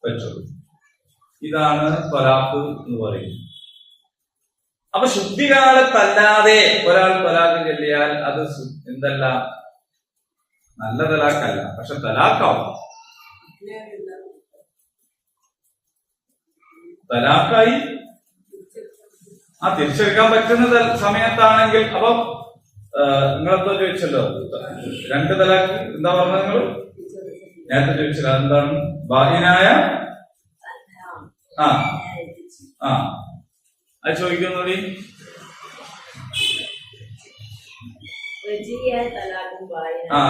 പറ്റുള്ളൂ. ഇതാണ് തലാഖ് എന്ന് പറയുന്നത്. അപ്പൊ ശുദ്ധികാലത്തല്ലാതെ ഒരാൾ തലാഖ് ചൊല്ലിയാൽ അത് എന്തല്ല, നല്ല തലാഖല്ല, പക്ഷെ തലാഖാവും. തലാഖായി തിരിച്ചെടുക്കാൻ പറ്റുന്ന സമയത്താണെങ്കിൽ. അപ്പൊ നിങ്ങളെന്തോ ചോദിച്ചല്ലോ 2 തലാഖ് എന്താ പറഞ്ഞത്? നിങ്ങൾ നേരത്തെ ചോദിച്ചത് എന്താണ്? ബാഹിനായ അത് ചോദിക്കുന്നോടി.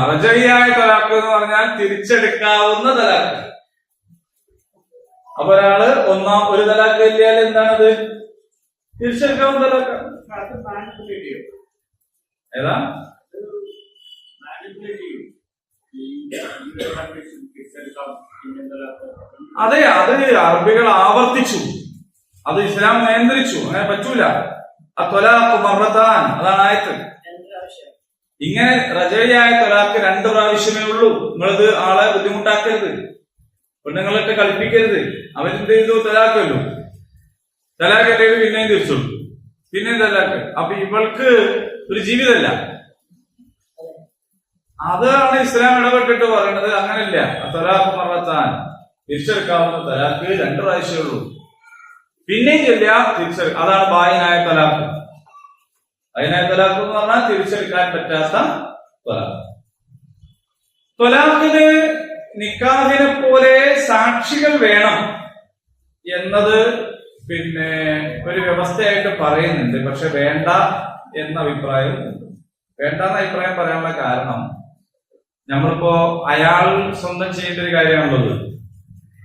റജഇയായ തലാഖ് എന്ന് പറഞ്ഞാൽ തിരിച്ചെടുക്കാവുന്ന തലാഖ്. അപ്പൊ ഒരാള് ഒരു തലാഖ് ചൊല്ലിയാൽ എന്താണത്? തിരിച്ചെടുക്കാവുന്ന തലാഖ്. ഏതാ? അതെ, അത് അറബികൾ ആവർത്തിച്ചു, അത് ഇസ്ലാം നിയന്ത്രിച്ചു. അങ്ങനെ പറ്റൂല. ത്വലാഖ് മർറതാൻ, അതാണ് ആയത്ത്. ഇങ്ങനെ റജഇയായ തലാഖ് 2 പ്രാവശ്യമേ ഉള്ളൂ. നിങ്ങളിത് ആളെ ബുദ്ധിമുട്ടാക്കരുത്, പെണ്ണുങ്ങളൊക്കെ കളിപ്പിക്കരുത്. അവരെന്ത് ചെയ്തു? തലാഖല്ലോ, തലാഖ് അല്ലെങ്കിൽ പിന്നെയും തിരിച്ചു, പിന്നെയും തലാഖ്. അപ്പൊ ഇവൾക്ക് ഒരു ജീവിതമല്ല. അതാണ് ഇസ്ലാം ഇടപെട്ടിട്ട് പറയുന്നത്. അങ്ങനെയില്ല. തലാഖ് മർറതാൻ, തിരിച്ചെടുക്കാവുന്ന തലാഖ് 2 പ്രാവശ്യമേ ഉള്ളൂ. പിന്നെയും ചൊല്ലിയ തിരിച്ചെടുക്കുക. അതാണ് ബായിനായ തലാഖ്. ബായിനായ തലാഖ് എന്ന് പറഞ്ഞാൽ തിരിച്ചെടുക്കാൻ പറ്റാത്ത തലാഖ്. തലാഖിന് നിക്കാഹിനെ പോലെ സാക്ഷികൾ വേണം എന്നത് പിന്നെ ഒരു വ്യവസ്ഥയായിട്ട് പറയുന്നുണ്ട്. പക്ഷെ വേണ്ട എന്ന അഭിപ്രായം ഉണ്ട്. വേണ്ട എന്ന അഭിപ്രായം പറയാനുള്ള കാരണം, നമ്മളിപ്പോ അയാൾ സ്വന്തം ചെയ്യേണ്ട ഒരു കാര്യമാണുള്ളത്.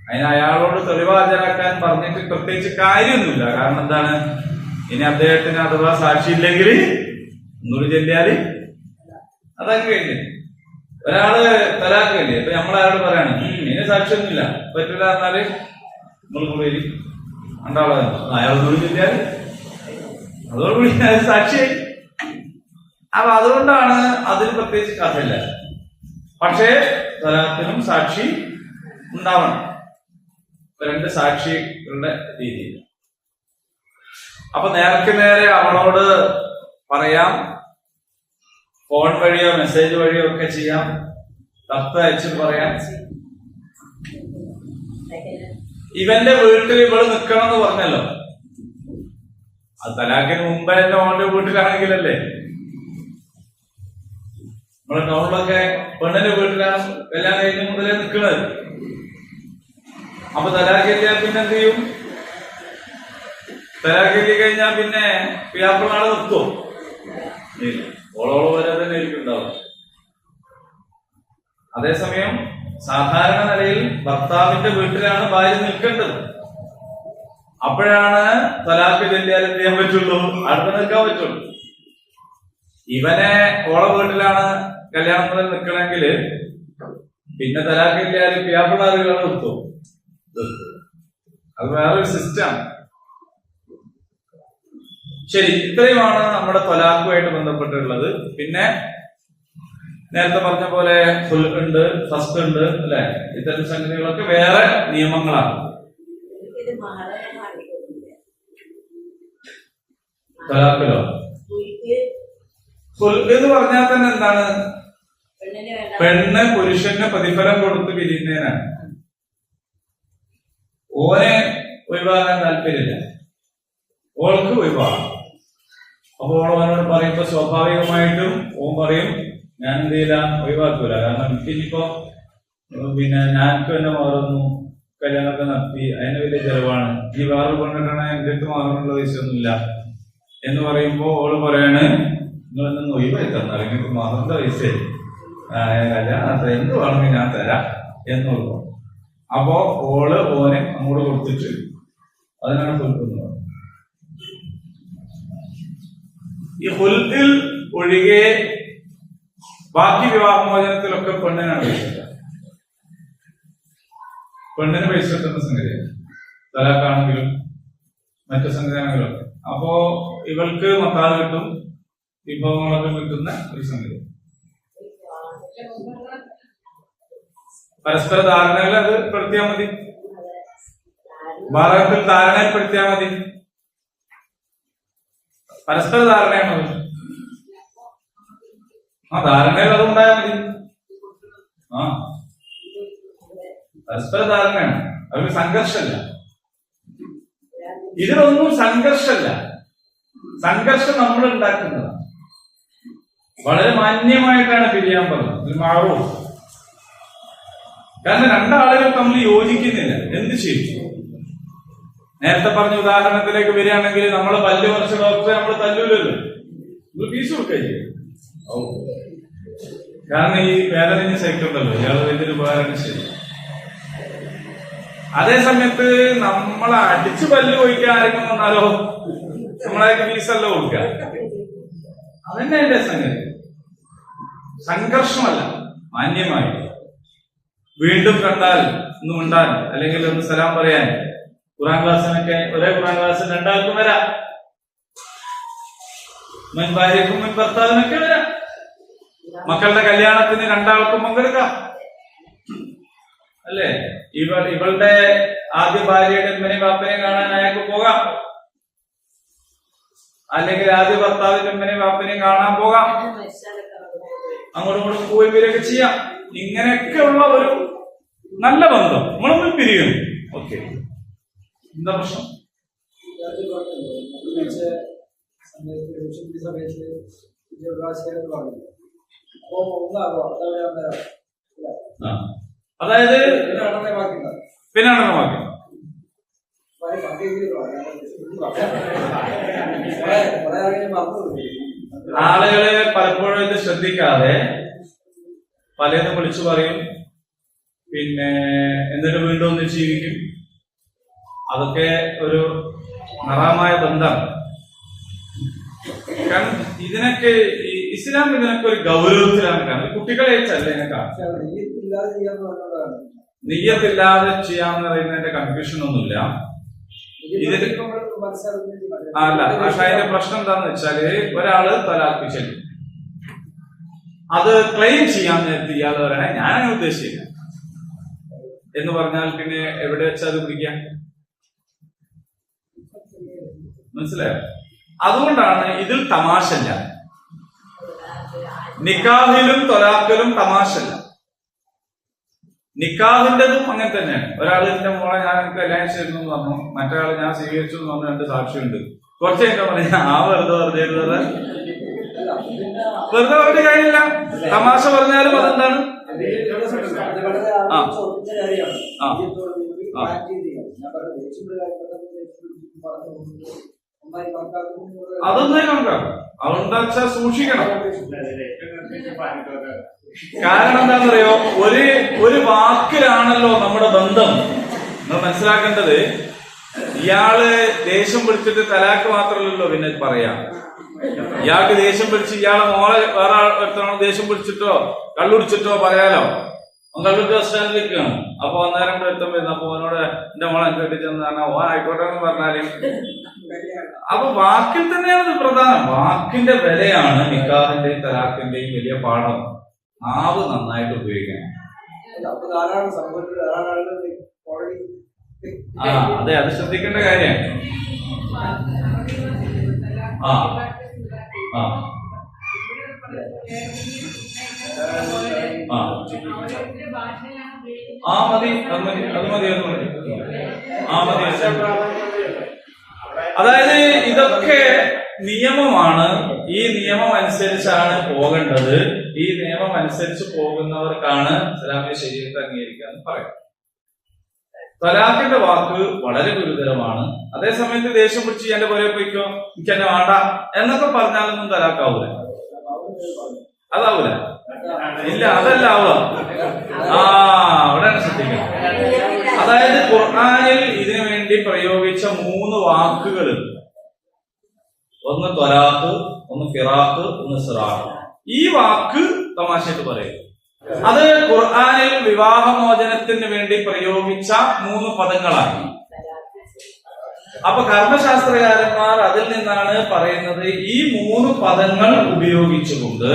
അതിന് അയാളോട് തെളിവ് ഹാജരാക്കാൻ പറഞ്ഞിട്ട് പ്രത്യേകിച്ച് കാര്യമൊന്നുമില്ല. കാരണം എന്താണ്? ഇനി അദ്ദേഹത്തിന് അഥവാ സാക്ഷിയില്ലെങ്കിൽ ഒന്നുകൂടി ചൊല്ലിയാല് അതങ്ങ് കഴിഞ്ഞു. ഒരാള് തലാക്കില്ലേ, ഇപ്പൊ നമ്മളാരോട് പറയാണ് ഇതിന് സാക്ഷിയൊന്നുമില്ല പറ്റില്ല എന്നാല് നമ്മൾ പേര് രണ്ടാളെ അയാളോട് കിട്ടിയാൽ അതോടുകൂടി സാക്ഷിയായി. അപ്പൊ അതുകൊണ്ടാണ് അതിന് പ്രത്യേകിച്ച് കഥയില്ല. പക്ഷേ തലാഖിനും സാക്ഷി ഉണ്ടാവണം, രണ്ട് സാക്ഷികളുടെ രീതിയിൽ. അപ്പൊ നേർക്ക് നേരെ അവളോട് പറയാം, ഫോൺ വഴിയോ മെസ്സേജ് വഴിയോ ഒക്കെ ചെയ്യാം, കത്ത് അയച്ചു പറയാം. ഇവന്റെ വീട്ടിൽ ഇവള് നിക്കണം എന്ന് പറഞ്ഞല്ലോ, അത് തലാഖിന് മുമ്പേ എന്റെ ഓന്റെ വീട്ടിലാണെങ്കിലല്ലേ. നമ്മളെ ടൗണിലൊക്കെ പെണ്ണിന്റെ വീട്ടിലാണ് കല്യാണം കഴിഞ്ഞ മുതലേ നിൽക്കുന്നത്. അപ്പൊ തലാഖില്ല പിന്നെ എന്ത് ചെയ്യും? തലാഖില്ല കഴിഞ്ഞാൽ പിന്നെ പിയാപ്പിളാള് നിർത്തുവോ? ഓളോളം വരെ തന്നെ ആയിരിക്കും ഉണ്ടാവും. അതേസമയം സാധാരണ നിലയിൽ ഭർത്താവിന്റെ വീട്ടിലാണ് ഭാര്യ നിൽക്കേണ്ടത്. അപ്പോഴാണ് തലാഖ് ചൊല്ലിയാൽ എന്ത് ചെയ്യാൻ പറ്റുള്ളൂ? അടുത്ത് നിൽക്കാൻ പറ്റുള്ളൂ. ഇവനെ ഓള വീട്ടിലാണ് കല്യാണം മുതൽ നിൽക്കണമെങ്കിൽ പിന്നെ തലാഖ് ചൊല്ലിയാൽ പിയാപ്പിളാറുകൾ നിർത്തും. അത് വേറൊരു സിസ്റ്റം. ശരി, ഇത്രയുമാണ് നമ്മുടെ തൊലാഖുമായിട്ട് ബന്ധപ്പെട്ടുള്ളത്. പിന്നെ നേരത്തെ പറഞ്ഞ പോലെ ഉണ്ട്, ഫസ്റ്റ് ഉണ്ട് അല്ലെ, ഇത്തരം സംഗതികളൊക്കെ വേറെ നിയമങ്ങളാണ്. തൊലാഖിലോ എന്ന് പറഞ്ഞാൽ തന്നെ എന്താണ്? പെണ്ണ് പുരുഷന് പ്രതിഫലം കൊടുത്ത് പിരിയുന്നതിനാണ്. ഓനെ ഒഴിവാകാൻ താല്പര്യമില്ല, ഓൾക്ക് ഒഴിവാകാം. അപ്പൊ ഓളവനോട് പറയുമ്പോ സ്വാഭാവികമായിട്ടും ഓൻ പറയും ഞാൻ എന്ത് ചെയ്യില്ല, ഒഴിവാക്കൂല. കാരണം എനിക്കിനിപ്പോ പിന്നെ ഞാനക്ക് തന്നെ മാറുന്നു, കല്യാണമൊക്കെ നടത്തി, അതിന് വലിയ ചെലവാണ്, ഈ വേറെ കൊണ്ടിട്ടാണ് എന്റെ അടുത്ത് മാറാനുള്ള പൈസയൊന്നുമില്ല എന്ന് പറയുമ്പോ ഓള് പറയാണ് നിങ്ങളെന്ന് ഒഴിവായി തന്നാൽ എനിക്ക് മാറേണ്ട പൈസ കല്യാണം എന്ത് വേണമെങ്കിൽ ഞാൻ തരാം എന്നുള്ളൂ. അപ്പോ ഓള് ഓനെ അങ്ങോട്ട് കൊടുത്തിട്ട് അതിനാണ് കൊടുക്കുന്നത്. ഈ ഹുൽഇൽ ഒഴികെ ബാക്കി വിവാഹമോചനത്തിലൊക്കെ പെണ്ണിനാണ് പൈസ. പെണ്ണിന് പൈസ കിട്ടുന്ന സംഗതിയാണ്, തലാഖാണെങ്കിലും മറ്റു സംഗതിയാണെങ്കിലും ഒക്കെ. അപ്പോ ഇവൾക്ക് മത്താൽ കിട്ടും, വിഭവങ്ങളൊക്കെ കിട്ടുന്ന ഒരു സംഗതി. പരസ്പര ധാരണയിൽ അത് പെടുത്തിയാൽ മതി, ഭാരതത്തിൽ ധാരണയിൽപ്പെടുത്തിയാൽ മതി. പരസ്പര ധാരണയാണ്. ആ ധാരണയിൽ അതുണ്ടായാൽ മതി. ആ പരസ്പര ധാരണയാണ്, അതൊരു സംഘർഷമല്ല. ഇതിലൊന്നും സംഘർഷമല്ല. സംഘർഷം നമ്മൾ ഉണ്ടാക്കുന്നതാണ്. വളരെ മാന്യമായിട്ടാണ് പിരിയാൻ പറഞ്ഞത്, മാറും. കാരണം രണ്ടാളുകൾ തമ്മിൽ യോജിക്കുന്നില്ല, എന്ത് ചെയ്യും? നേരത്തെ പറഞ്ഞ ഉദാഹരണത്തിലേക്ക് വരികയാണെങ്കിൽ നമ്മള് പല്ല് കുറച്ച് ഡോക്ടറെ നമ്മൾ തല്ലൂലല്ലോ, ഫീസ് കൊടുക്കുക. കാരണം ഈ വേദന സഹിക്കുണ്ടല്ലോ, ഇയാൾ വലിയൊരു ഉപകാരം. ശരി, അതേ സമയത്ത് നമ്മളെ അടിച്ചു പല്ല് പോയിക്കാൻ ആരെങ്കിലും വന്നാലോ നമ്മളായിട്ട് ഫീസല്ല കൊടുക്കുക. അതന്നെ എന്റെ സംഗതി. സംഘർഷമല്ല, മാന്യമായി വീണ്ടും കണ്ടാൽ ഒന്ന് മിണ്ടാൻ, അല്ലെങ്കിൽ ഒന്ന് സലാം പറയാൻ. ഖുർആൻ ക്ലാസ്സിനൊക്കെ ഒരേ ഖുർആൻ ക്ലാസ്സിൽ രണ്ടാൾക്കും വരാം, മുൻ ഭാര്യക്കും മുൻ ഭർത്താവിനൊക്കെ വരാം. മക്കളുടെ കല്യാണത്തിന് രണ്ടാൾക്കും പങ്കെടുക്കാം അല്ലേ? ഇവളുടെ ആദ്യ ഭാര്യയുടെ ഉമ്മനെയും വാപ്പനെയും കാണാൻ അയാൾക്ക് പോകാം, അല്ലെങ്കിൽ ആദ്യ ഭർത്താവിന്റെ ഉമ്മനെയും വാപ്പനെയും കാണാൻ പോകാം, അങ്ങോട്ടും ഇങ്ങോട്ടും പോയി വരികയൊക്കെ ചെയ്യാം. ഇങ്ങനെയൊക്കെയുള്ള ഒരു നല്ല ബന്ധം നമ്മളൊന്നും പിരിയും. ഓക്കെ, എന്താ പ്രശ്നം? അതായത് പിന്നെ നടന്നമാക്കി ആളുകളെ പലപ്പോഴും ഇത് ശ്രദ്ധിക്കാതെ പലതും വിളിച്ചു പറയും, പിന്നെ എന്നിട്ട് വീണ്ടും ഒന്ന് ജീവിക്കും. അതൊക്കെ ഒരു ഹറാമായ ബന്ധമാണ്. കാരണം ഇതിനൊക്കെ ഇസ്ലാം ഇതിനൊക്കെ ഒരു ഗൗരവത്തിലാണ് കാണുന്നത്. കുട്ടികളെ വെച്ചല്ല ഇതിനെ കാണുന്നത്. നിയ്യത്തില്ലാതെ ചെയ്യാന്ന് പറയുന്നതിന്റെ കൺഫ്യൂഷൻ ഒന്നുമില്ല ഇതിൽ. അല്ല, പക്ഷെ അതിന്റെ പ്രശ്നം എന്താന്ന് വെച്ചാല് ഒരാള് തലാഖ് ചെല്ലും, അത് ക്ലെയിം ചെയ്യാൻ നേരത്തെ ഇയാൾ പറയണേ ഞാനങ്ങനെ ഉദ്ദേശിച്ചില്ല എന്ന് പറഞ്ഞാൽ പിന്നെ എവിടെ വെച്ചാൽ അത് പിടിക്കാം? മനസ്സിലായോ? അതുകൊണ്ടാണ് ഇതിൽ തമാശല്ല. നിക്കാഹിലും തൊലാഖിലും തമാശല്ല. നിക്കാഹിന്റെതും അങ്ങനെ തന്നെയാണ്. ഒരാൾ എന്റെ മോളെ ഞാൻ കല്യാണം ചെയ്തു എന്ന് പറഞ്ഞു, മറ്റൊരാൾ ഞാൻ സ്വീകരിച്ചു എന്ന് പറഞ്ഞു, രണ്ട് സാക്ഷിയുണ്ട്. കുറച്ച് കഴിഞ്ഞാൽ പറഞ്ഞ ആ വെറുതെ പറഞ്ഞ കാര്യമില്ല. തമാശ പറഞ്ഞാലും അതെന്താണ്? അതൊന്നും കണക്കാക്കും. അതുകൊണ്ടാ വെച്ചാൽ സൂക്ഷിക്കണം. കാരണം എന്താണെന്നറിയോ, ഒരു വാക്കിലാണല്ലോ നമ്മുടെ ബന്ധം. നിങ്ങൾ മനസ്സിലാക്കേണ്ടത്, ഇയാള് ദേഷ്യം പിടിച്ചിട്ട് തലാക്ക് മാത്രമല്ലല്ലോ പിന്നെ പറയാം. ഇയാൾക്ക് ദേഷ്യം പിടിച്ച് ഇയാളെ മോളെ വേറെ ഒരുത്തനോട് ദേഷ്യം പിടിച്ചിട്ടോ കള്ളുടിച്ചിട്ടോ പറയാലോ. കള്ളുടിച്ച് ബസ് സ്റ്റാൻഡിൽ നിൽക്കുകയാണ്. അപ്പൊ അന്നേരം ഒരുത്തം വരുന്നു. അപ്പൊ അവനോട് എന്റെ മോളെ കെട്ടിച്ചെന്ന് പറഞ്ഞാൽ ഓ ആയിക്കോട്ടെ എന്ന് പറഞ്ഞാല്, അപ്പൊ വാക്കിൽ തന്നെയാണ് ഇത് പ്രധാനം. വാക്കിന്റെ വിലയാണ് നിക്കാഹിന്റെയും തലാഖിന്റെയും വലിയ പാഠം. നാവ് നന്നായിട്ട് ഉപയോഗിക്കണം. അതെ, അത് ശ്രദ്ധിക്കേണ്ട കാര്യമാണ്. അതായത് ഇതൊക്കെ നിയമമാണ്. ഈ നിയമം അനുസരിച്ചാണ് പോകേണ്ടത്. ഈ നിയമം അനുസരിച്ച് പോകുന്നവർക്കാണ് ഇസ്ലാമിക ശരീരത്തെ അംഗീകരിക്കാന്ന് പറയുന്നത്. തലാഖിന്റെ വാക്ക് വളരെ ഗുരുതരമാണ്. അതേസമയത്ത് ദേഷ്യം പിടിച്ച് എന്റെ പുറകെ പോയിക്കോ, എനിക്ക് എന്നെ വേണ്ട എന്നൊക്കെ പറഞ്ഞാലൊന്നും തലാഖാവൂല. അതാവൂല. ഇല്ല, അതല്ല ആവുക. അവിടെയാണ് ശ്രദ്ധിക്കണം. അതായത് ഖുർആനിൽ ഇതിനു വേണ്ടി പ്രയോഗിച്ച 3 വാക്കുകൾ, ഒന്ന് ത്വലാഖ്, ഒന്ന് ഫിറാഖ്, ഒന്ന് സിറാഖ്. ഈ വാക്ക് തമാശയായിട്ട് പറയും. അത് ഖുർആനിൽ വിവാഹമോചനത്തിന് വേണ്ടി പ്രയോഗിച്ച 3 പദങ്ങളാണ്. അപ്പൊ കർമ്മശാസ്ത്രകാരന്മാർ അതിൽ നിന്നാണ് പറയുന്നത്, ഈ 3 പദങ്ങൾ ഉപയോഗിച്ചുകൊണ്ട്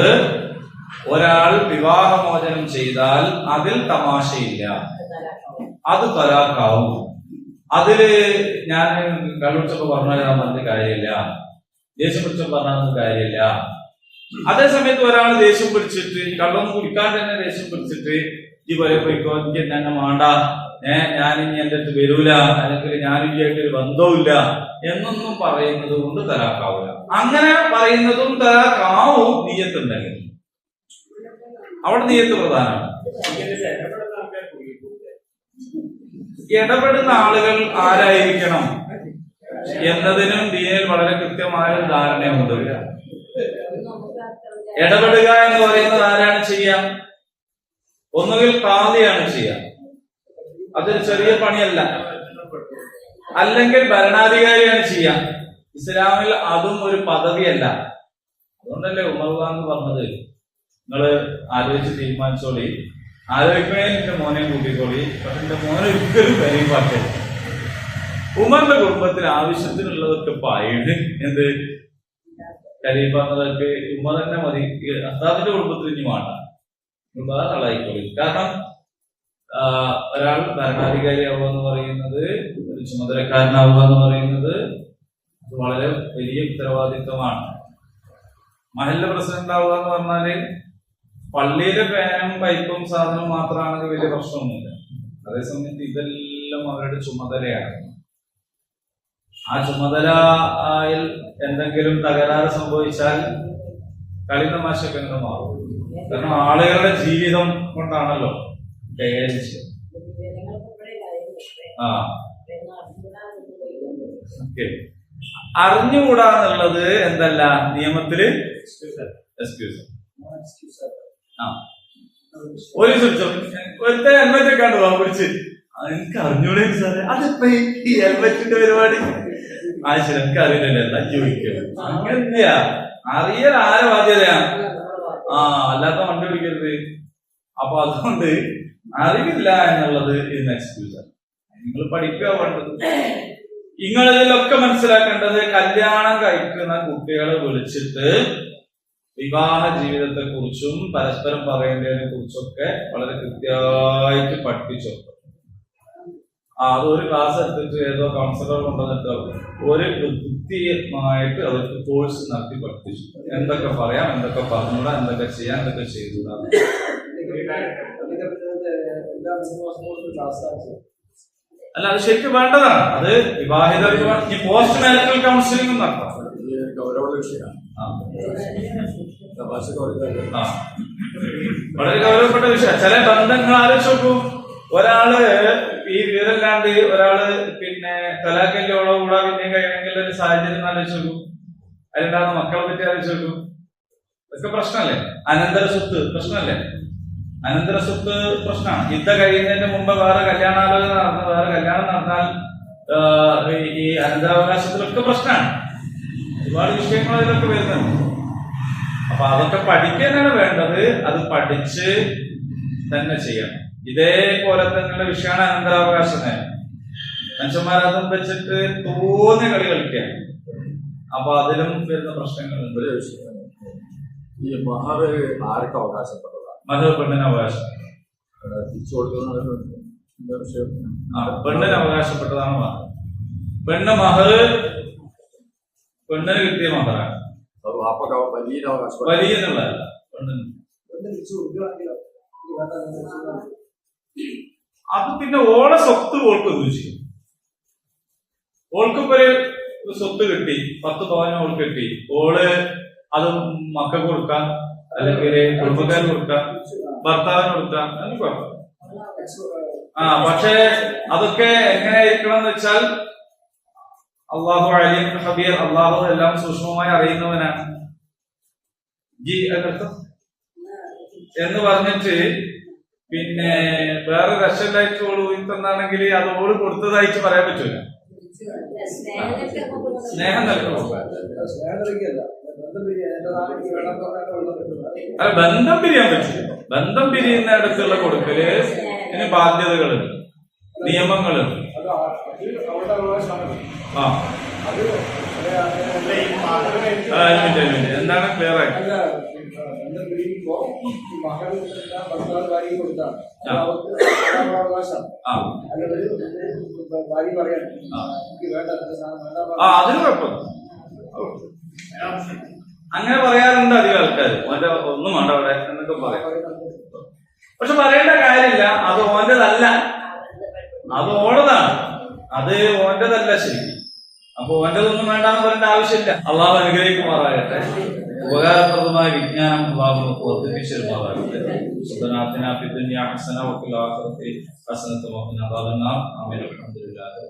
ഒരാൾ വിവാഹമോചനം ചെയ്താൽ അതിൽ തമാശയില്ല, അത് തലാഖാവും. അതില് ഞാൻ കള്ളുടിച്ചപ്പോ പറഞ്ഞാൽ പറഞ്ഞ കാര്യമില്ല, ദേഷ്യം പിടിച്ചപ്പോ പറഞ്ഞാൽ കാര്യമില്ല. അതേസമയത്ത് ഒരാൾ ദേഷ്യം പിടിച്ചിട്ട് കള്ളൊന്നും കുടിക്കാൻ തന്നെ ദേഷ്യം പിടിച്ചിട്ട് ഈ പോലെ പോയിക്കോ, എനിക്ക് എന്നെ വേണ്ട, ഞാൻ ഇനി എന്റെ അടുത്ത് വരൂല, അല്ലെങ്കിൽ ഞാനില്ലായിട്ടൊരു ബന്ധവുമില്ല എന്നൊന്നും പറയുന്നത് കൊണ്ട് തലാഖാവൂല. അങ്ങനെ പറയുന്നതും തലാഖാവും നിയ്യത്തുണ്ടെങ്കിൽ. അവിടെ നിയ്യത്ത് പ്രധാനമാണ്. ഇടപെടുന്ന ആളുകൾ ആരായിരിക്കണം എന്നതിനും ദീനിൽ വളരെ കൃത്യമായ ധാരണയുണ്ട്. ഇടപെടുക എന്ന് പറയുന്നത് ആരാണ് ചെയ്യാം? ഒന്നുകിൽ ഖാദിയാണ് ചെയ്യാം, അതൊരു ചെറിയ പണിയല്ല. അല്ലെങ്കിൽ ഭരണാധികാരിയാണ് ചെയ്യാം. ഇസ്ലാമിൽ അതും ഒരു പദവിയല്ല. അതുകൊണ്ടല്ലേ ഉമർ എന്ന് പറഞ്ഞത്, നിങ്ങള് ആലോചിച്ച് തീരുമാനിച്ചോളി, ആലോചിക്കണേ എന്റെ മോനെ കൂട്ടിക്കോളി, പക്ഷെ എന്റെ മോനെ ഒരിക്കലും കരയും പാറ്റരുത്. ഉമറിന്റെ കുടുംബത്തിൽ ആവശ്യത്തിനുള്ളതൊക്കെ പായിട്ട് എന്ത് ഖലീഫ എന്നതൊക്കെ ഉമർ തന്നെ മതി. അസാദിന്റെ കുടുംബത്തിൽ ഇനി വേണ്ട, വേറെ ആളായിക്കോളി. കാരണം ഒരാൾ ഭരണാധികാരിയാവുക എന്ന് പറയുന്നത്, ഒരു ചുമതലക്കാരനാവുക എന്ന് പറയുന്നത് അത് വളരെ വലിയ ഉത്തരവാദിത്വമാണ്. മഹല്ല പ്രസിഡന്റ് ആവുക എന്ന് പറഞ്ഞാല് പള്ളിയിലെ ഫാനും പൈപ്പും സാധനവും മാത്രമാണെങ്കിൽ വലിയ പ്രശ്നമൊന്നുമില്ല. അതേസമയത്ത് ഇതെല്ലാം അവരുടെ ചുമതലയാണ്. ആ ചുമതലയിൽ എന്തെങ്കിലും തകരാറ് സംഭവിച്ചാൽ കളി തമാശയൊക്കെ അങ്ങനെ മാറും. കാരണം ആളുകളുടെ ജീവിതം കൊണ്ടാണല്ലോ കൈകാര്യം ചെയ്യുന്നത്. അറിഞ്ഞുകൂടാന്നുള്ളത് എന്തല്ല, നിയമത്തില് എക്സ്ക്യൂസ്. ഒരു ഒരുത്തെ ഹെൽമെറ്റ് ഒക്കെ കണ്ടു പിടിച്ച്, എനിക്ക് അറിഞ്ഞൂടെ സാറേ, അതിപ്പോ ഈ ഹെൽമെറ്റിന്റെ പരിപാടി ശരി എനിക്ക് അറിയില്ലല്ലോ, എന്താ ചോദിക്കും. അങ്ങനെയാ അറിയൽ ആരെ ബാധ്യതയാണ്? അല്ലാത്ത വണ്ടി പിടിക്കരുത്. അപ്പൊ അതുകൊണ്ട് അറിവില്ല എന്നുള്ളത് ഇന്ന് എക്സ്ക്യൂസാണ്. നിങ്ങൾ പഠിക്കുക വേണ്ടത്. നിങ്ങൾ ഇതിലൊക്കെ മനസ്സിലാക്കേണ്ടത് കല്യാണം കഴിക്കുന്ന കുട്ടികളെ വിളിച്ചിട്ട് വിവാഹ ജീവിതത്തെ കുറിച്ചും പരസ്പരം പറയേണ്ടതിനെ കുറിച്ചൊക്കെ വളരെ കൃത്യമായിട്ട് പഠിപ്പിച്ചു. അതൊരു ക്ലാസ് എടുത്തിട്ട് ഏതോ കൗൺസിലർ കൊണ്ടുവന്നിട്ട് ഒരു കൃത്യമായിട്ട് അവർക്ക് കോഴ്സ് നടത്തി പഠിപ്പിച്ചു. എന്തൊക്കെ പറയാം, എന്തൊക്കെ പറഞ്ഞൂടാ, എന്തൊക്കെ ചെയ്യാം, എന്തൊക്കെ ചെയ്തുകൂടാ. അല്ല, അത് ശരിക്കും വേണ്ടതാണ്. അത് വിവാഹിത പോസ്റ്റ് മാരിറ്റൽ കൗൺസിലിംഗ് നടത്താം. വളരെ ഗൗരവപ്പെട്ട വിഷയം. ചില ബന്ധങ്ങൾ ആലോചിച്ച് നോക്കൂ. ഒരാള് ഈ വീരല്ലാണ്ട് ഒരാള് പിന്നെ തലാഖല്യോടോ കൂടെ പിന്നെ കഴിയണമെങ്കിൽ ഒരു സാഹചര്യം ആലോചിച്ച് നോക്കൂ. അതിലുണ്ടാകുന്ന മക്കളെ പറ്റി ആലോചിച്ച് നോക്കൂ. ഇതൊക്കെ പ്രശ്നമല്ലേ? അനന്തര സ്വത്ത് പ്രശ്നമല്ലേ? അനന്തര സ്വത്ത് പ്രശ്നമാണ്. യുദ്ധ കഴിയുന്നതിന് മുമ്പ് വേറെ കല്യാണാലോചന നടന്ന് വേറെ കല്യാണം നടന്നാൽ ഈ അനന്തരാവകാശത്തിലൊക്കെ പ്രശ്നമാണ്. ഒരുപാട് വിഷയങ്ങൾ അതിലൊക്കെ വരുന്നുണ്ട്. അപ്പൊ അതൊക്കെ പഠിക്കാനാണ് വേണ്ടത്. അത് പഠിച്ച് തന്നെ ചെയ്യണം. ഇതേപോലെ തന്നെയുള്ള വിഷയമാണ് അനന്തരാവകാശ നയം. മനുഷ്യന്മാരതും വെച്ചിട്ട് തോന്നിയ കളി കളിക്കുക. അപ്പൊ അതിലും വരുന്ന പ്രശ്നങ്ങളുണ്ട്. ഈ മഹർ ആർക്ക് അവകാശപ്പെട്ടതാണ്? മഹർ പെണ്ണിന് അവകാശം. തിരിച്ചു കൊടുക്കുന്ന പെണ്ണിന് അവകാശപ്പെട്ടതാണ് മഹർ. പെണ്ണ് മഹർ പെണ്ണിന് കിട്ടിയ മഹറാണ്. വലിയ എന്നുള്ളതല്ല, പെണ്ണിന്. അത് പിന്നെ ഓളെ സ്വത്ത് ഓൾക്ക് ചെയ്യും. ഓൾക്കിപ്പോ ഒരു സ്വത്ത് കിട്ടി, 10 പവന് ഓൾക്ക് കിട്ടി. ഓള് അത് മക്കൾക്ക് കൊടുക്കാം, അല്ലെങ്കിൽ കുടുംബക്കാർക്ക് കൊടുക്കാം, ഭർത്താവിന് കൊടുക്കാം. അതിന് കുഴപ്പം. പക്ഷെ അതൊക്കെ എങ്ങനെയായിരിക്കണം എന്ന് വെച്ചാൽ അള്ളാഹു അലീം ഹബീർ, അള്ളാഹു എല്ലാം സൂക്ഷ്മമായി അറിയുന്നവനാണ്. എന്ന് പറഞ്ഞിട്ട് പിന്നെ വേറെ രക്ഷയിലായിട്ട് ഓള് ഊഹിത്തന്നാണെങ്കിൽ അത് ഓള് കൊടുത്തതായിട്ട് പറയാൻ പറ്റൂല. സ്നേഹം നൽകണം. അല്ല, ബന്ധം പിരിയാൻ പറ്റില്ല. ബന്ധം പിരിയുന്നിടത്തുള്ള കൊടുക്കല് ഇതിന് ബാധ്യതകളുണ്ട്, നിയമങ്ങളുണ്ട്. എന്താണ് ക്ലിയർ ആയിട്ട്? അതിന് കുഴപ്പമില്ല. അങ്ങനെ പറയാറുണ്ട് അധികം ആൾക്കാർ. ഓന്റെ ഒന്നും വേണ്ട അവിടെ എന്നൊക്കെ പറയാം. പക്ഷെ പറയേണ്ട കാര്യമില്ല. അത് ഓന്റെതല്ല, അത് ഓടതാണ്. അത് ഓന്റെതല്ല ശരിക്കും. അപ്പൊ ഓന്റെതൊന്നും വേണ്ടാന്ന് പറയേണ്ട ആവശ്യമില്ല. അള്ളാഹു അനുഗ്രഹിക്കുമാറാകട്ടെ. ഉപകാരപ്രദമായ വിജ്ഞാനം അള്ളാഹു വർദ്ധിപ്പിച്ചിരുമാറാകട്ടെ. സുബ്ഹാനല്ലാഹി വബിഹംദിഹി ഹസന വഫിൽ ആഖിറതി ഹസനത്തും വഖിനാ അദാബന്നാർ. ആമീൻ. അൽഹംദുലില്ലാഹി.